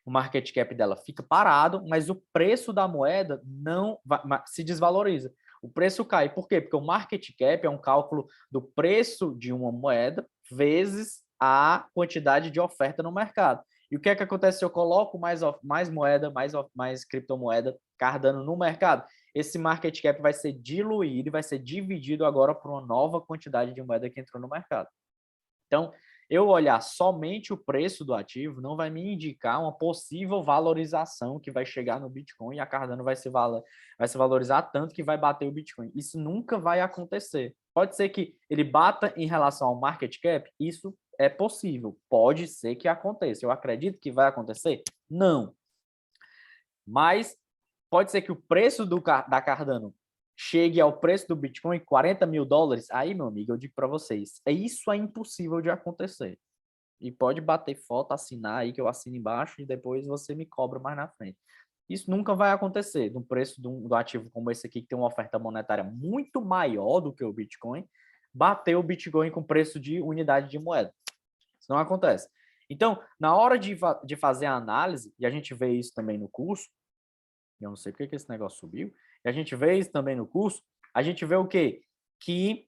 o market cap dela fica parado, mas o preço da moeda não se desvaloriza. O preço cai. Por quê? Porque o market cap é um cálculo do preço de uma moeda vezes a quantidade de oferta no mercado. E o que é que acontece se eu coloco mais moeda, mais criptomoeda Cardano no mercado? Esse market cap vai ser diluído e vai ser dividido agora por uma nova quantidade de moeda que entrou no mercado. Então, eu olhar somente o preço do ativo não vai me indicar uma possível valorização que vai chegar no Bitcoin e a Cardano vai se valorizar tanto que vai bater o Bitcoin. Isso nunca vai acontecer. Pode ser que ele bata em relação ao market cap, isso é possível. Pode ser que aconteça. Eu acredito que vai acontecer? Não. Mas pode ser que o preço da Cardano chegue ao preço do Bitcoin, 40 mil dólares, aí, meu amigo, eu digo para vocês, isso é impossível de acontecer. E pode bater foto, assinar aí, que eu assino embaixo, e depois você me cobra mais na frente. Isso nunca vai acontecer no preço do ativo como esse aqui, que tem uma oferta monetária muito maior do que o Bitcoin, bater o Bitcoin com preço de unidade de moeda. Isso não acontece. Então, na hora de fazer a análise, e a gente vê isso também no curso, eu não sei porque que esse negócio subiu, e a gente vê isso também no curso, a gente vê o quê? Que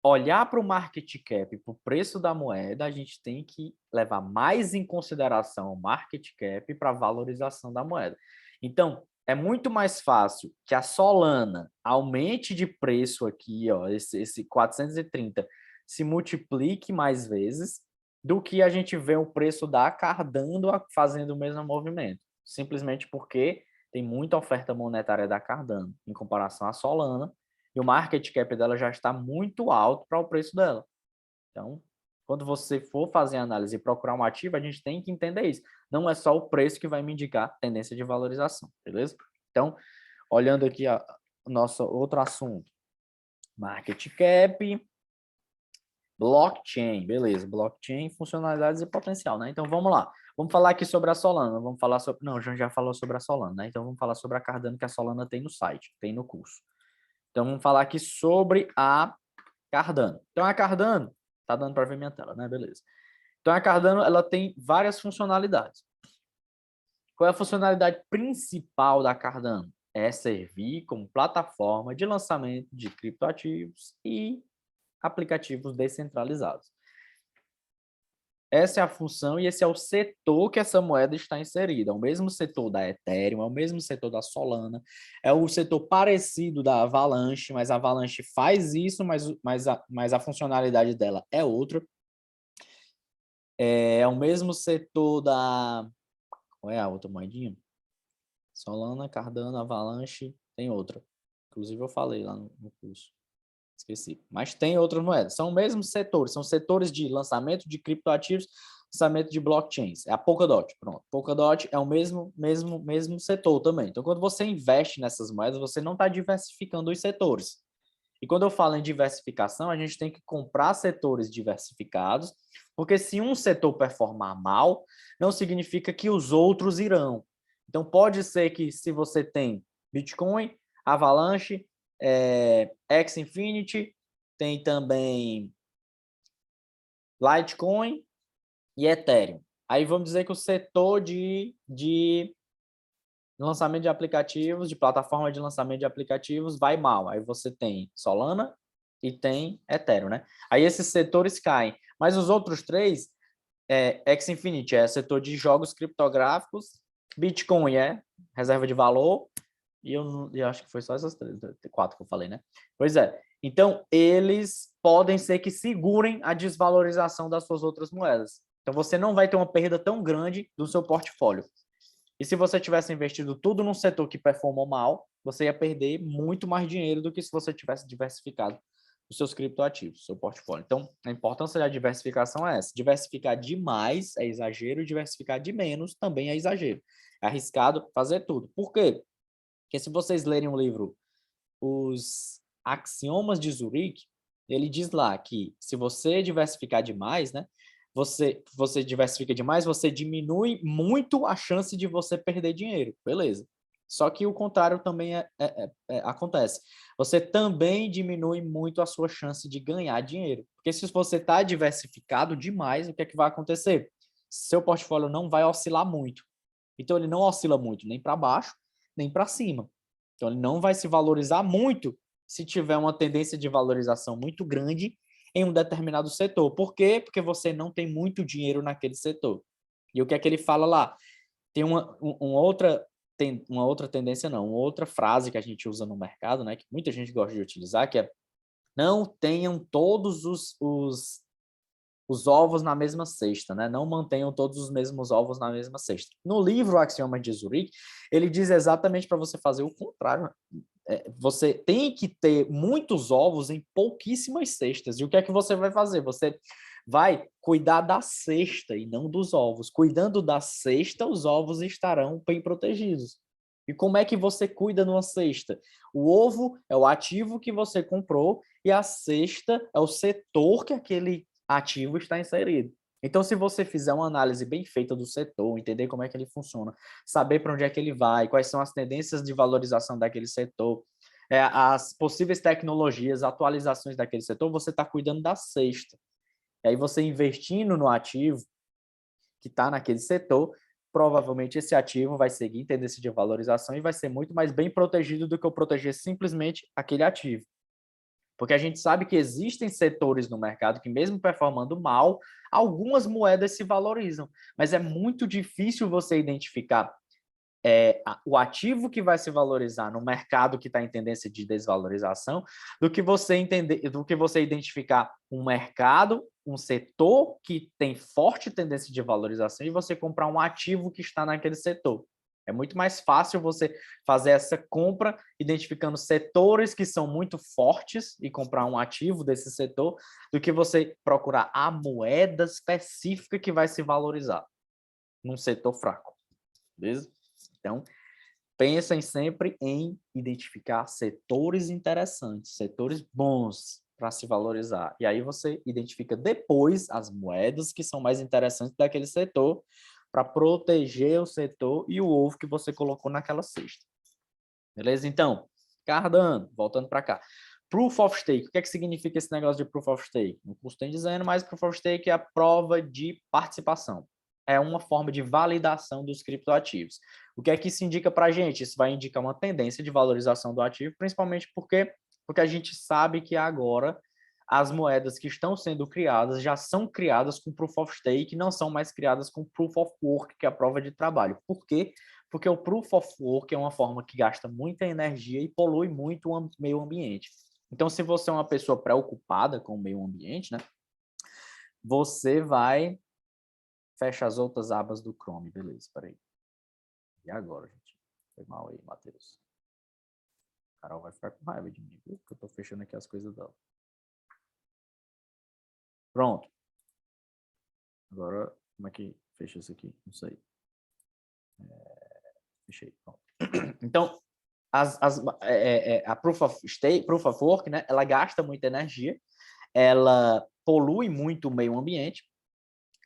olhar para o market cap, para o preço da moeda, a gente tem que levar mais em consideração o market cap para a valorização da moeda. Então, é muito mais fácil que a Solana aumente de preço aqui, ó, esse 430, se multiplique mais vezes, do que a gente vê o preço da Cardano fazendo o mesmo movimento. Simplesmente porque tem muita oferta monetária da Cardano em comparação à Solana, e o market cap dela já está muito alto para o preço dela. Então, quando você for fazer a análise e procurar um ativo, a gente tem que entender isso. Não é só o preço que vai me indicar tendência de valorização, beleza? Então, olhando aqui o nosso outro assunto, market cap, blockchain, beleza? Blockchain, funcionalidades e potencial, né? Então, vamos lá. Vamos falar aqui sobre a Solana. Vamos falar sobre... Não, a gente já falou sobre a Solana, né? Então, vamos falar sobre a Cardano que a Solana tem no site, tem no curso. Então, vamos falar aqui sobre a Cardano. Então, a Cardano, tá dando para ver minha tela, né? Beleza. Então, a Cardano, ela tem várias funcionalidades. Qual é a funcionalidade principal da Cardano? É servir como plataforma de lançamento de criptoativos e aplicativos descentralizados. Essa é a função e esse é o setor que essa moeda está inserida. É o mesmo setor da Ethereum, é o mesmo setor da Solana, é o setor parecido da Avalanche, mas a Avalanche faz isso, mas a funcionalidade dela é outra. É o mesmo setor da... Qual é a outra moedinha? Solana, Cardano, Avalanche, tem outra. Inclusive eu falei lá no curso. Esqueci. Mas tem outras moedas. São os mesmos setores. São setores de lançamento de criptoativos, lançamento de blockchains. É a Polkadot. Pronto. Polkadot é o mesmo setor também. Então, quando você investe nessas moedas, você não está diversificando os setores. E quando eu falo em diversificação, a gente tem que comprar setores diversificados, porque se um setor performar mal, não significa que os outros irão. Então, pode ser que se você tem Bitcoin, Avalanche, X-Infinity, tem também Litecoin e Ethereum. Aí vamos dizer que o setor de lançamento de aplicativos, de plataforma de lançamento de aplicativos, vai mal. Aí você tem Solana e tem Ethereum, né? Aí esses setores caem. Mas os outros três, X-Infinity é setor de jogos criptográficos, Bitcoin é reserva de valor, e eu acho que foi só essas quatro que eu falei, né? Pois é. Então, eles podem ser que segurem a desvalorização das suas outras moedas. Então, você não vai ter uma perda tão grande do seu portfólio. E se você tivesse investido tudo num setor que performou mal, você ia perder muito mais dinheiro do que se você tivesse diversificado os seus criptoativos, seu portfólio. Então, a importância da diversificação é essa. Diversificar demais é exagero e diversificar de menos também é exagero. É arriscado fazer tudo. Por quê? Porque se vocês lerem o livro Axiomas de Zurique, ele diz lá que se você diversificar demais, né? Você diversifica demais, você diminui muito a chance de você perder dinheiro, beleza. Só que o contrário também acontece. Você também diminui muito a sua chance de ganhar dinheiro. Porque se você está diversificado demais, o que é que vai acontecer? Seu portfólio não vai oscilar muito. Então, ele não oscila muito nem para baixo, nem para cima. Então, ele não vai se valorizar muito se tiver uma tendência de valorização muito grande em um determinado setor. Por quê? Porque você não tem muito dinheiro naquele setor. E o que é que ele fala lá? Tem uma outra tendência, não, uma outra frase que a gente usa no mercado, né, que muita gente gosta de utilizar, que é não tenham todos os ovos na mesma cesta, né? Não mantenham todos os mesmos ovos na mesma cesta. No livro Axiomas de Zurique, ele diz exatamente para você fazer o contrário. Você tem que ter muitos ovos em pouquíssimas cestas. E o que é que você vai fazer? Você vai cuidar da cesta e não dos ovos. Cuidando da cesta, os ovos estarão bem protegidos. E como é que você cuida numa cesta? O ovo é o ativo que você comprou e a cesta é o setor que aquele ativo está inserido. Então, se você fizer uma análise bem feita do setor, entender como é que ele funciona, saber para onde é que ele vai, quais são as tendências de valorização daquele setor, as possíveis tecnologias, atualizações daquele setor, você está cuidando da cesta. E aí você investindo no ativo que está naquele setor, provavelmente esse ativo vai seguir tendência de valorização e vai ser muito mais bem protegido do que eu proteger simplesmente aquele ativo. Porque a gente sabe que existem setores no mercado que, mesmo performando mal, algumas moedas se valorizam. Mas é muito difícil você identificar o ativo que vai se valorizar no mercado que está em tendência de desvalorização, do que você identificar um mercado, um setor que tem forte tendência de valorização e você comprar um ativo que está naquele setor. É muito mais fácil você fazer essa compra identificando setores que são muito fortes e comprar um ativo desse setor do que você procurar a moeda específica que vai se valorizar num setor fraco. Beleza? Então, pensem sempre em identificar setores interessantes, setores bons para se valorizar. E aí você identifica depois as moedas que são mais interessantes daquele setor para proteger o setor e o ovo que você colocou naquela cesta. Beleza? Então, Cardano, voltando para cá. Proof of Stake. O que é que significa esse negócio de Proof of Stake? No curso tem dizendo, mas Proof of Stake é a prova de participação. É uma forma de validação dos criptoativos. O que é que isso indica para a gente? Isso vai indicar uma tendência de valorização do ativo, principalmente porque a gente sabe que agora as moedas que estão sendo criadas já são criadas com Proof of Stake, não são mais criadas com Proof of Work, que é a prova de trabalho. Por quê? Porque o Proof of Work é uma forma que gasta muita energia e polui muito o meio ambiente. Então, se você é uma pessoa preocupada com o meio ambiente, né, você vai... Fecha as outras abas do Chrome, beleza, peraí. E agora, gente? Foi mal aí, Matheus. A Carol vai ficar com raiva de mim, viu? Porque eu tô fechando aqui as coisas dela. Pronto. Agora, como é que fecha isso aqui? Não sei. Fechei, pronto. Então, a Proof of Stake, Proof of Work, né, ela gasta muita energia, ela polui muito o meio ambiente,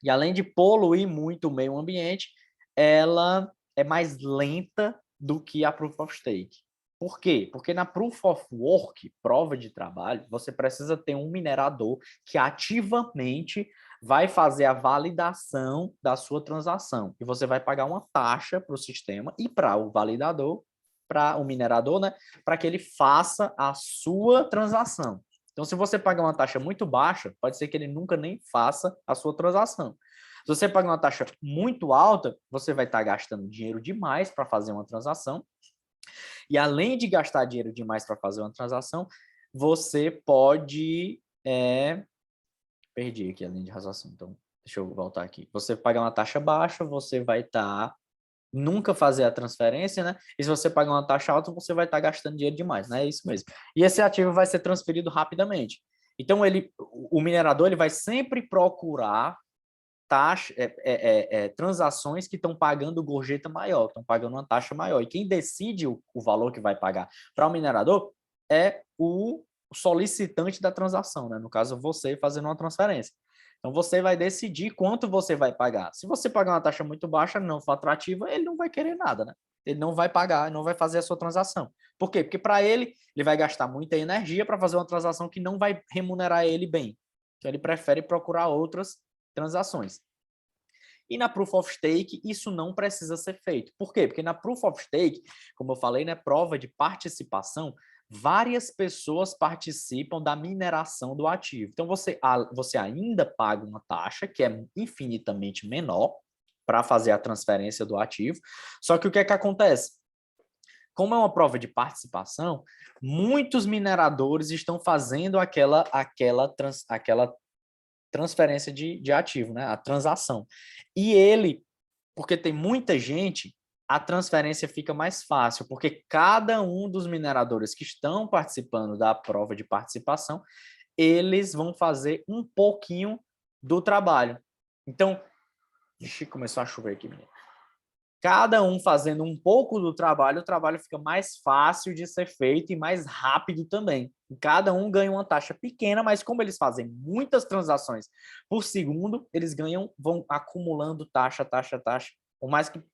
e além de poluir muito o meio ambiente, ela é mais lenta do que a Proof of Stake. Por quê? Porque na Proof of Work, prova de trabalho, você precisa ter um minerador que ativamente vai fazer a validação da sua transação. E você vai pagar uma taxa para o sistema e para o validador, para o minerador, né, para que ele faça a sua transação. Então, se você pagar uma taxa muito baixa, pode ser que ele nunca nem faça a sua transação. Se você pagar uma taxa muito alta, você vai estar gastando dinheiro demais para fazer uma transação. E além de gastar dinheiro demais para fazer uma transação, você pode... Perdi aqui a linha de raciocínio, então deixa eu voltar aqui. Você pagar uma taxa baixa, você vai estar... nunca fazer a transferência, né? E se você pagar uma taxa alta, você vai estar gastando dinheiro demais, né? É isso mesmo. E esse ativo vai ser transferido rapidamente. Então, o minerador ele vai sempre procurar transações que estão pagando gorjeta maior, estão pagando uma taxa maior. E quem decide o valor que vai pagar para o minerador é o solicitante da transação, né? No caso, você fazendo uma transferência. Então, você vai decidir quanto você vai pagar. Se você pagar uma taxa muito baixa, não for atrativa, ele não vai querer nada, né? Ele não vai pagar, não vai fazer a sua transação. Por quê? Porque para ele vai gastar muita energia para fazer uma transação que não vai remunerar ele bem. Então, ele prefere procurar outras transações. E na Proof of Stake, isso não precisa ser feito. Por quê? Porque na Proof of Stake, como eu falei, né, prova de participação, várias pessoas participam da mineração do ativo. Então, você ainda paga uma taxa que é infinitamente menor para fazer a transferência do ativo. Só que o que é que acontece? Como é uma prova de participação, muitos mineradores estão fazendo aquela transferência de ativo, né? A transação. E porque tem muita gente, a transferência fica mais fácil, porque cada um dos mineradores que estão participando da prova de participação, eles vão fazer um pouquinho do trabalho. Então, começou a chover aqui, menino. Cada um fazendo um pouco do trabalho, o trabalho fica mais fácil de ser feito e mais rápido também. E cada um ganha uma taxa pequena, mas como eles fazem muitas transações por segundo, eles vão acumulando taxa,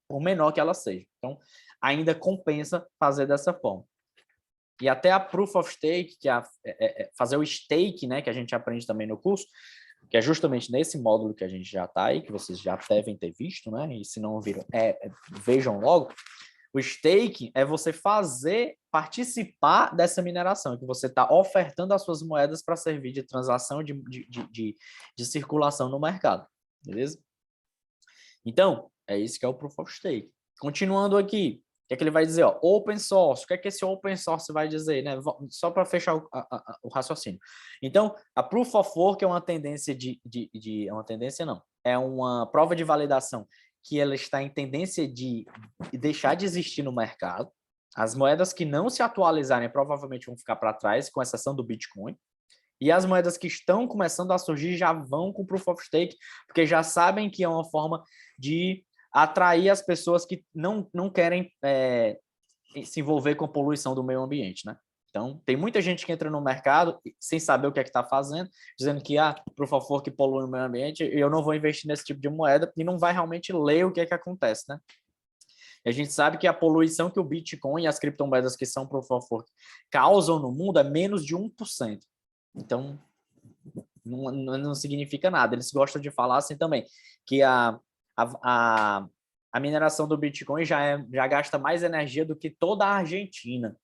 por menor que ela seja. Então, ainda compensa fazer dessa forma. E até a Proof of Stake, que é fazer o stake, né, que a gente aprende também no curso, que é justamente nesse módulo que a gente já está aí, que vocês já devem ter visto, né? E se não viram, vejam logo. O stake é você participar dessa mineração, que você está ofertando as suas moedas para servir de transação, de circulação no mercado, beleza? Então, é isso que é o Proof of Stake. Continuando aqui, o que é que ele vai dizer? Ó, open source. O que é que esse open source vai dizer? Né? Só para fechar o raciocínio. Então, a Proof of Work é uma tendência é uma tendência não. É uma prova de validação que ela está em tendência de deixar de existir no mercado. As moedas que não se atualizarem provavelmente vão ficar para trás, com exceção do Bitcoin. E as moedas que estão começando a surgir já vão com Proof of Stake, porque já sabem que é uma forma de atrair as pessoas que não querem se envolver com a poluição do meio ambiente, né? Então, tem muita gente que entra no mercado sem saber o que é que está fazendo, dizendo que, Proof of Work polui o meio ambiente, eu não vou investir nesse tipo de moeda, e não vai realmente ler o que é que acontece, né? E a gente sabe que a poluição que o Bitcoin e as criptomoedas que são Proof of Work causam no mundo é menos de 1%. Então, não significa nada. Eles gostam de falar assim também, que a mineração do Bitcoin já gasta mais energia do que toda a Argentina.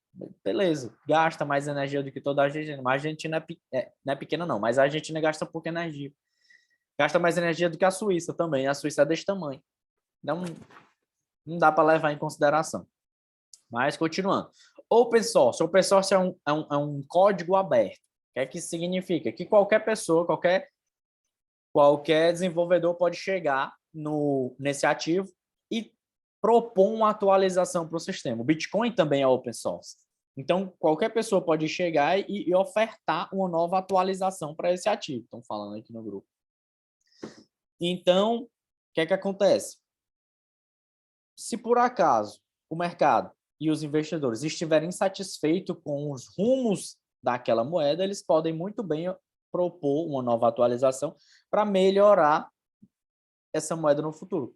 Beleza, gasta mais energia do que toda a Argentina. Mas a Argentina não é pequena, não, mas a Argentina gasta pouca energia. Gasta mais energia do que a Suíça também. A Suíça é desse tamanho. Então, não dá para levar em consideração. Mas, continuando. Open source. Open source é um código aberto. O que é que isso significa? Que qualquer pessoa, qualquer desenvolvedor pode chegar nesse ativo e propor uma atualização para o sistema. O Bitcoin também é open source. Então, qualquer pessoa pode chegar e ofertar uma nova atualização para esse ativo. Estão falando aqui no grupo. Então, o que é que acontece? Se por acaso o mercado e os investidores estiverem insatisfeitos com os rumos daquela moeda, eles podem muito bem propor uma nova atualização para melhorar essa moeda no futuro.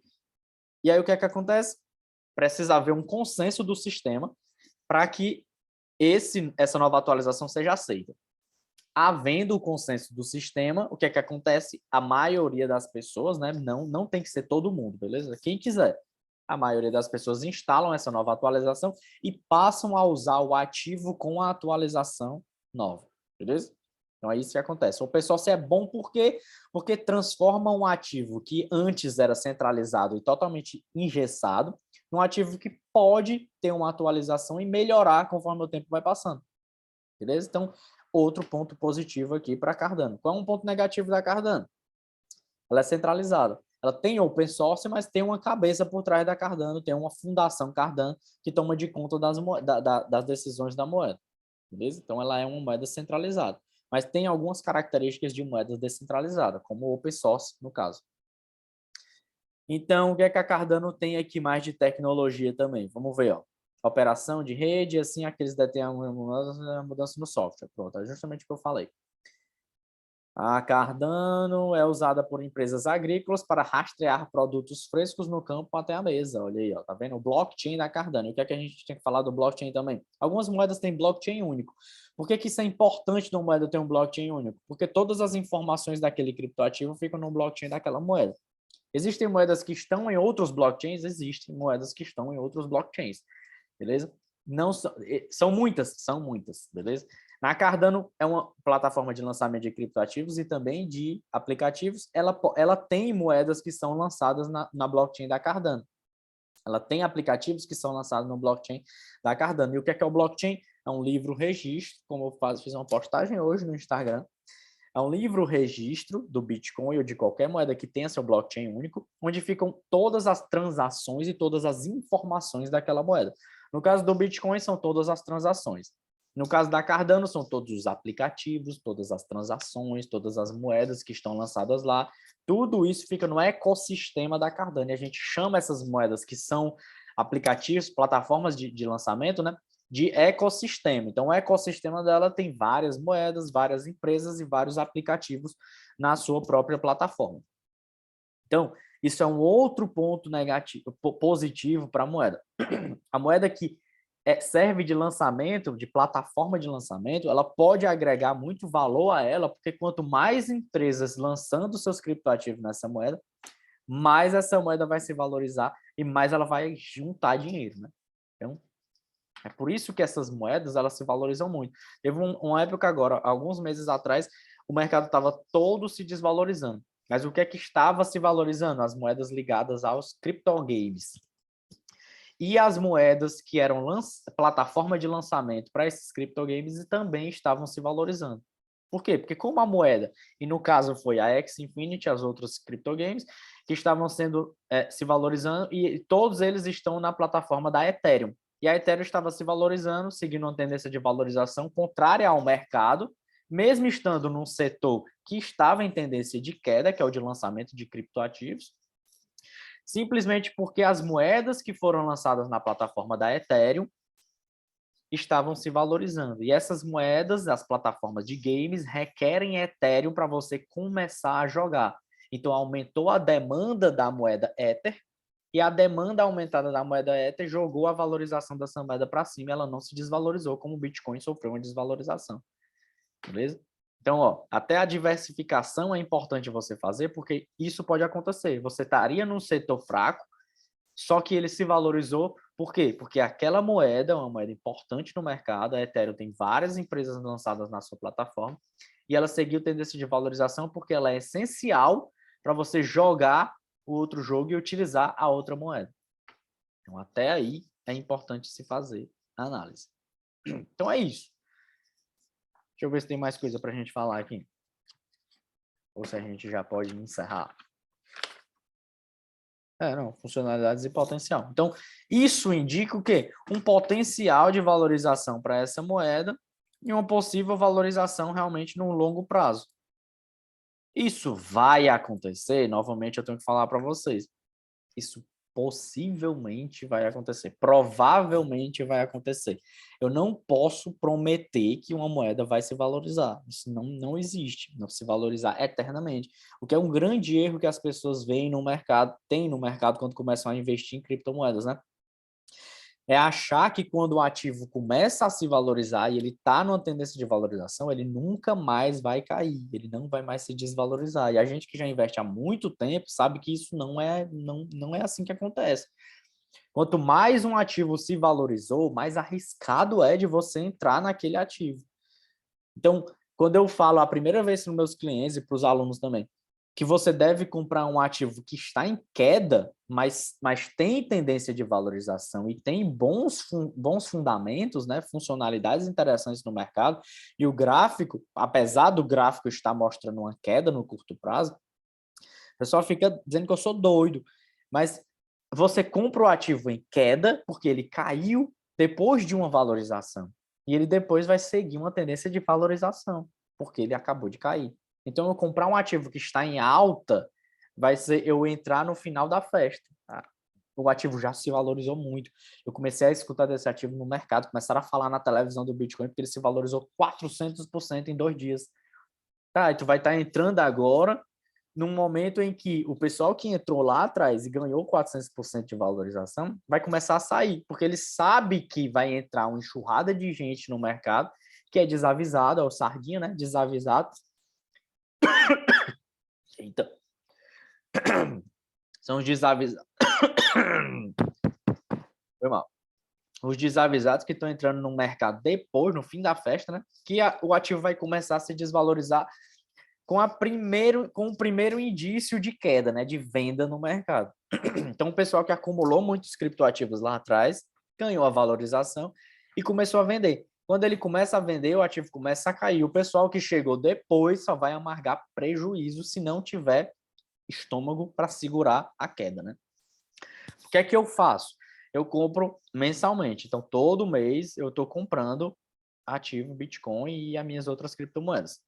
E aí o que é que acontece? Precisa haver um consenso do sistema para que essa nova atualização seja aceita. Havendo o consenso do sistema, o que é que acontece? A maioria das pessoas, né, não tem que ser todo mundo, beleza? Quem quiser. A maioria das pessoas instalam essa nova atualização e passam a usar o ativo com a atualização nova, beleza? Então é isso que acontece. O pessoal é bom porque transforma um ativo que antes era centralizado e totalmente engessado num ativo que pode ter uma atualização e melhorar conforme o tempo vai passando, beleza? Então, outro ponto positivo aqui para a Cardano. Qual é um ponto negativo da Cardano? Ela é centralizada. Ela tem open source, mas tem uma cabeça por trás da Cardano, tem uma fundação Cardano que toma de conta das decisões da moeda, beleza? Então, ela é uma moeda centralizada, mas tem algumas características de moedas descentralizadas, como o open source, no caso. Então, o que é que a Cardano tem aqui mais de tecnologia também? Vamos ver, ó. operação de rede, assim, aqueles detêm a mudança no software. Pronto, é justamente o que eu falei. A Cardano é usada por empresas agrícolas para rastrear produtos frescos no campo até a mesa. Olha aí, ó, tá vendo? O blockchain da Cardano. E o que é que a gente tem que falar do blockchain também? Algumas moedas têm blockchain único. Por que que isso é importante de uma moeda ter um blockchain único? Porque todas as informações daquele criptoativo ficam no blockchain daquela moeda. Existem moedas que estão em outros blockchains? Existem moedas que estão em outros blockchains, beleza? Não são muitas, beleza? Na Cardano é uma plataforma de lançamento de criptoativos e também de aplicativos. Ela tem moedas que são lançadas na blockchain da Cardano. Ela tem aplicativos que são lançados no blockchain da Cardano. E o que é o blockchain? É um livro-registro, como eu fiz uma postagem hoje no Instagram. É um livro-registro do Bitcoin ou de qualquer moeda que tenha seu blockchain único, onde ficam todas as transações e todas as informações daquela moeda. No caso do Bitcoin, são todas as transações. No caso da Cardano, são todos os aplicativos, todas as transações, todas as moedas que estão lançadas lá. Tudo isso fica no ecossistema da Cardano. E a gente chama essas moedas que são aplicativos, plataformas de lançamento, né, de ecossistema. Então, o ecossistema dela tem várias moedas, várias empresas e vários aplicativos na sua própria plataforma. Então, isso é um outro ponto negativo, positivo para a moeda. A moeda que serve de lançamento, de plataforma de lançamento, ela pode agregar muito valor a ela, porque quanto mais empresas lançando seus criptoativos nessa moeda, mais essa moeda vai se valorizar e mais ela vai juntar dinheiro, né? Então, é por isso que essas moedas, elas se valorizam muito. Teve uma época agora, alguns meses atrás, o mercado estava todo se desvalorizando. Mas o que é que estava se valorizando? As moedas ligadas aos criptogames. E as moedas que eram plataforma de lançamento para esses criptogames também estavam se valorizando. Por quê? Porque como a moeda, e no caso foi a Axie Infinity, as outras criptogames, que estavam sendo se valorizando, e todos eles estão na plataforma da Ethereum. E a Ethereum estava se valorizando, seguindo uma tendência de valorização contrária ao mercado, mesmo estando num setor que estava em tendência de queda, que é o de lançamento de criptoativos, simplesmente porque as moedas que foram lançadas na plataforma da Ethereum estavam se valorizando. E essas moedas, as plataformas de games, requerem Ethereum para você começar a jogar. Então, aumentou a demanda da moeda Ether, e a demanda aumentada da moeda Ether jogou a valorização dessa moeda para cima, e ela não se desvalorizou, como o Bitcoin sofreu uma desvalorização. Beleza? Então, ó, até a diversificação é importante você fazer, porque isso pode acontecer. Você estaria num setor fraco, só que ele se valorizou, por quê? Porque aquela moeda é uma moeda importante no mercado, a Ethereum tem várias empresas lançadas na sua plataforma, e ela seguiu tendência de valorização porque ela é essencial para você jogar o outro jogo e utilizar a outra moeda. Então, até aí é importante se fazer a análise. Então, é isso. Deixa eu ver se tem mais coisa para a gente falar aqui. Ou se a gente já pode encerrar. Não, funcionalidades e potencial. Então, isso indica o quê? Um potencial de valorização para essa moeda e uma possível valorização realmente no longo prazo. Isso vai acontecer? Novamente, eu tenho que falar para vocês. Isso possivelmente vai acontecer. Provavelmente vai acontecer. Eu não posso prometer que uma moeda vai se valorizar. Isso não existe. Não se valorizar eternamente. O que é um grande erro que as pessoas veem no mercado, tem no mercado quando começam a investir em criptomoedas, né? É achar que quando o ativo começa a se valorizar e ele está numa tendência de valorização, ele nunca mais vai cair, ele não vai mais se desvalorizar. E a gente que já investe há muito tempo sabe que isso não é assim que acontece. Quanto mais um ativo se valorizou, mais arriscado é de você entrar naquele ativo. Então, quando eu falo a primeira vez para os meus clientes e para os alunos também, que você deve comprar um ativo que está em queda, mas tem tendência de valorização e tem bons fundamentos, né, funcionalidades interessantes no mercado, e o gráfico, apesar do gráfico estar mostrando uma queda no curto prazo, o pessoal fica dizendo que eu sou doido, mas você compra o ativo em queda porque ele caiu depois de uma valorização, e ele depois vai seguir uma tendência de valorização, porque ele acabou de cair. Então, eu comprar um ativo que está em alta vai ser eu entrar no final da festa. Tá? o ativo já se valorizou muito. Eu comecei a escutar desse ativo no mercado, começaram a falar na televisão do Bitcoin, porque ele se valorizou 400% em 2 dias. Tá, e tu vai estar entrando agora num momento em que o pessoal que entrou lá atrás e ganhou 400% de valorização vai começar a sair, porque ele sabe que vai entrar uma enxurrada de gente no mercado que é desavisado, é o sardinha, né? Desavisado. Eita. São os desavisados. Foi mal. Os desavisados que estão entrando no mercado depois, no fim da festa, né? Que o ativo vai começar a se desvalorizar com o primeiro indício de queda, né? De venda no mercado. Então, o pessoal que acumulou muitos criptoativos lá atrás ganhou a valorização e começou a vender. Quando ele começa a vender, o ativo começa a cair. O pessoal que chegou depois só vai amargar prejuízo se não tiver estômago para segurar a queda, né? O que é que eu faço? Eu compro mensalmente. Então, todo mês eu estou comprando ativo Bitcoin e as minhas outras criptomoedas.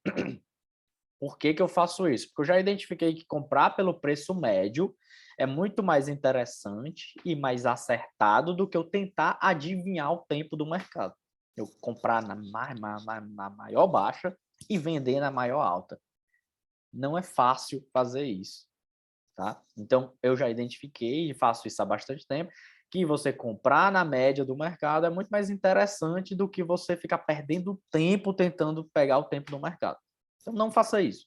Por que que eu faço isso? Porque eu já identifiquei que comprar pelo preço médio é muito mais interessante e mais acertado do que eu tentar adivinhar o tempo do mercado. Eu comprar na maior baixa e vender na maior alta. Não é fácil fazer isso, tá? Então, eu já identifiquei e faço isso há bastante tempo, que você comprar na média do mercado é muito mais interessante do que você ficar perdendo tempo tentando pegar o tempo do mercado. Então, não faça isso.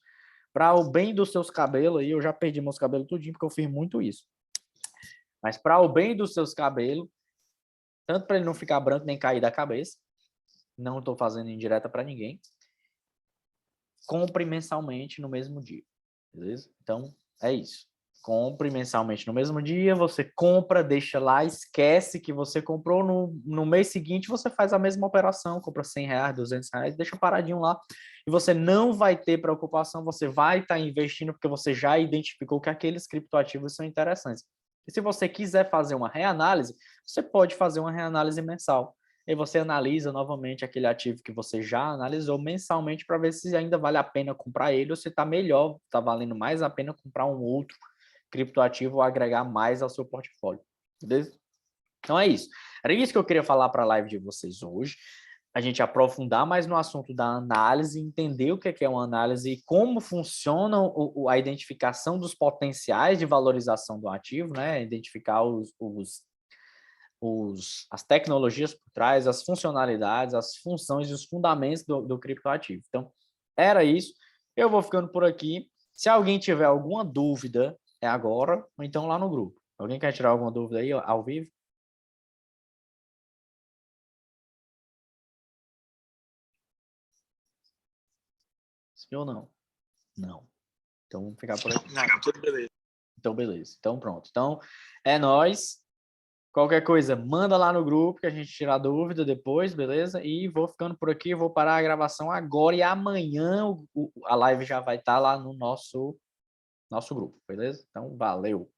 Para o bem dos seus cabelos, aí eu já perdi meus cabelos tudinho porque eu fiz muito isso. Mas para o bem dos seus cabelos, tanto para ele não ficar branco nem cair da cabeça, não estou fazendo indireta para ninguém, compre mensalmente no mesmo dia, beleza? Então, é isso. Compre mensalmente no mesmo dia, você compra, deixa lá, esquece que você comprou, no mês seguinte você faz a mesma operação, compra R$100, R$200, deixa paradinho lá, e você não vai ter preocupação, você vai estar investindo porque você já identificou que aqueles criptoativos são interessantes. E se você quiser fazer uma reanálise, você pode fazer uma reanálise mensal. E você analisa novamente aquele ativo que você já analisou mensalmente para ver se ainda vale a pena comprar ele ou se está melhor, está valendo mais a pena comprar um outro criptoativo ou agregar mais ao seu portfólio. Beleza? Então é isso. Era isso que eu queria falar para a live de vocês hoje. A gente aprofundar mais no assunto da análise, entender o que é uma análise e como funciona a identificação dos potenciais de valorização do ativo, né? Identificar as tecnologias por trás, as funcionalidades, as funções e os fundamentos do criptoativo. Então, era isso. Eu vou ficando por aqui. Se alguém tiver alguma dúvida, é agora, ou então lá no grupo. Alguém quer tirar alguma dúvida aí ao vivo? Sim ou não? Não. Então, vamos ficar por aqui. Não, tudo beleza. Então, beleza. Então, pronto. Então, é nóis. Qualquer coisa, manda lá no grupo que a gente tira a dúvida depois, beleza? E vou ficando por aqui, vou parar a gravação agora e amanhã a live já vai estar lá no nosso grupo, beleza? Então, valeu!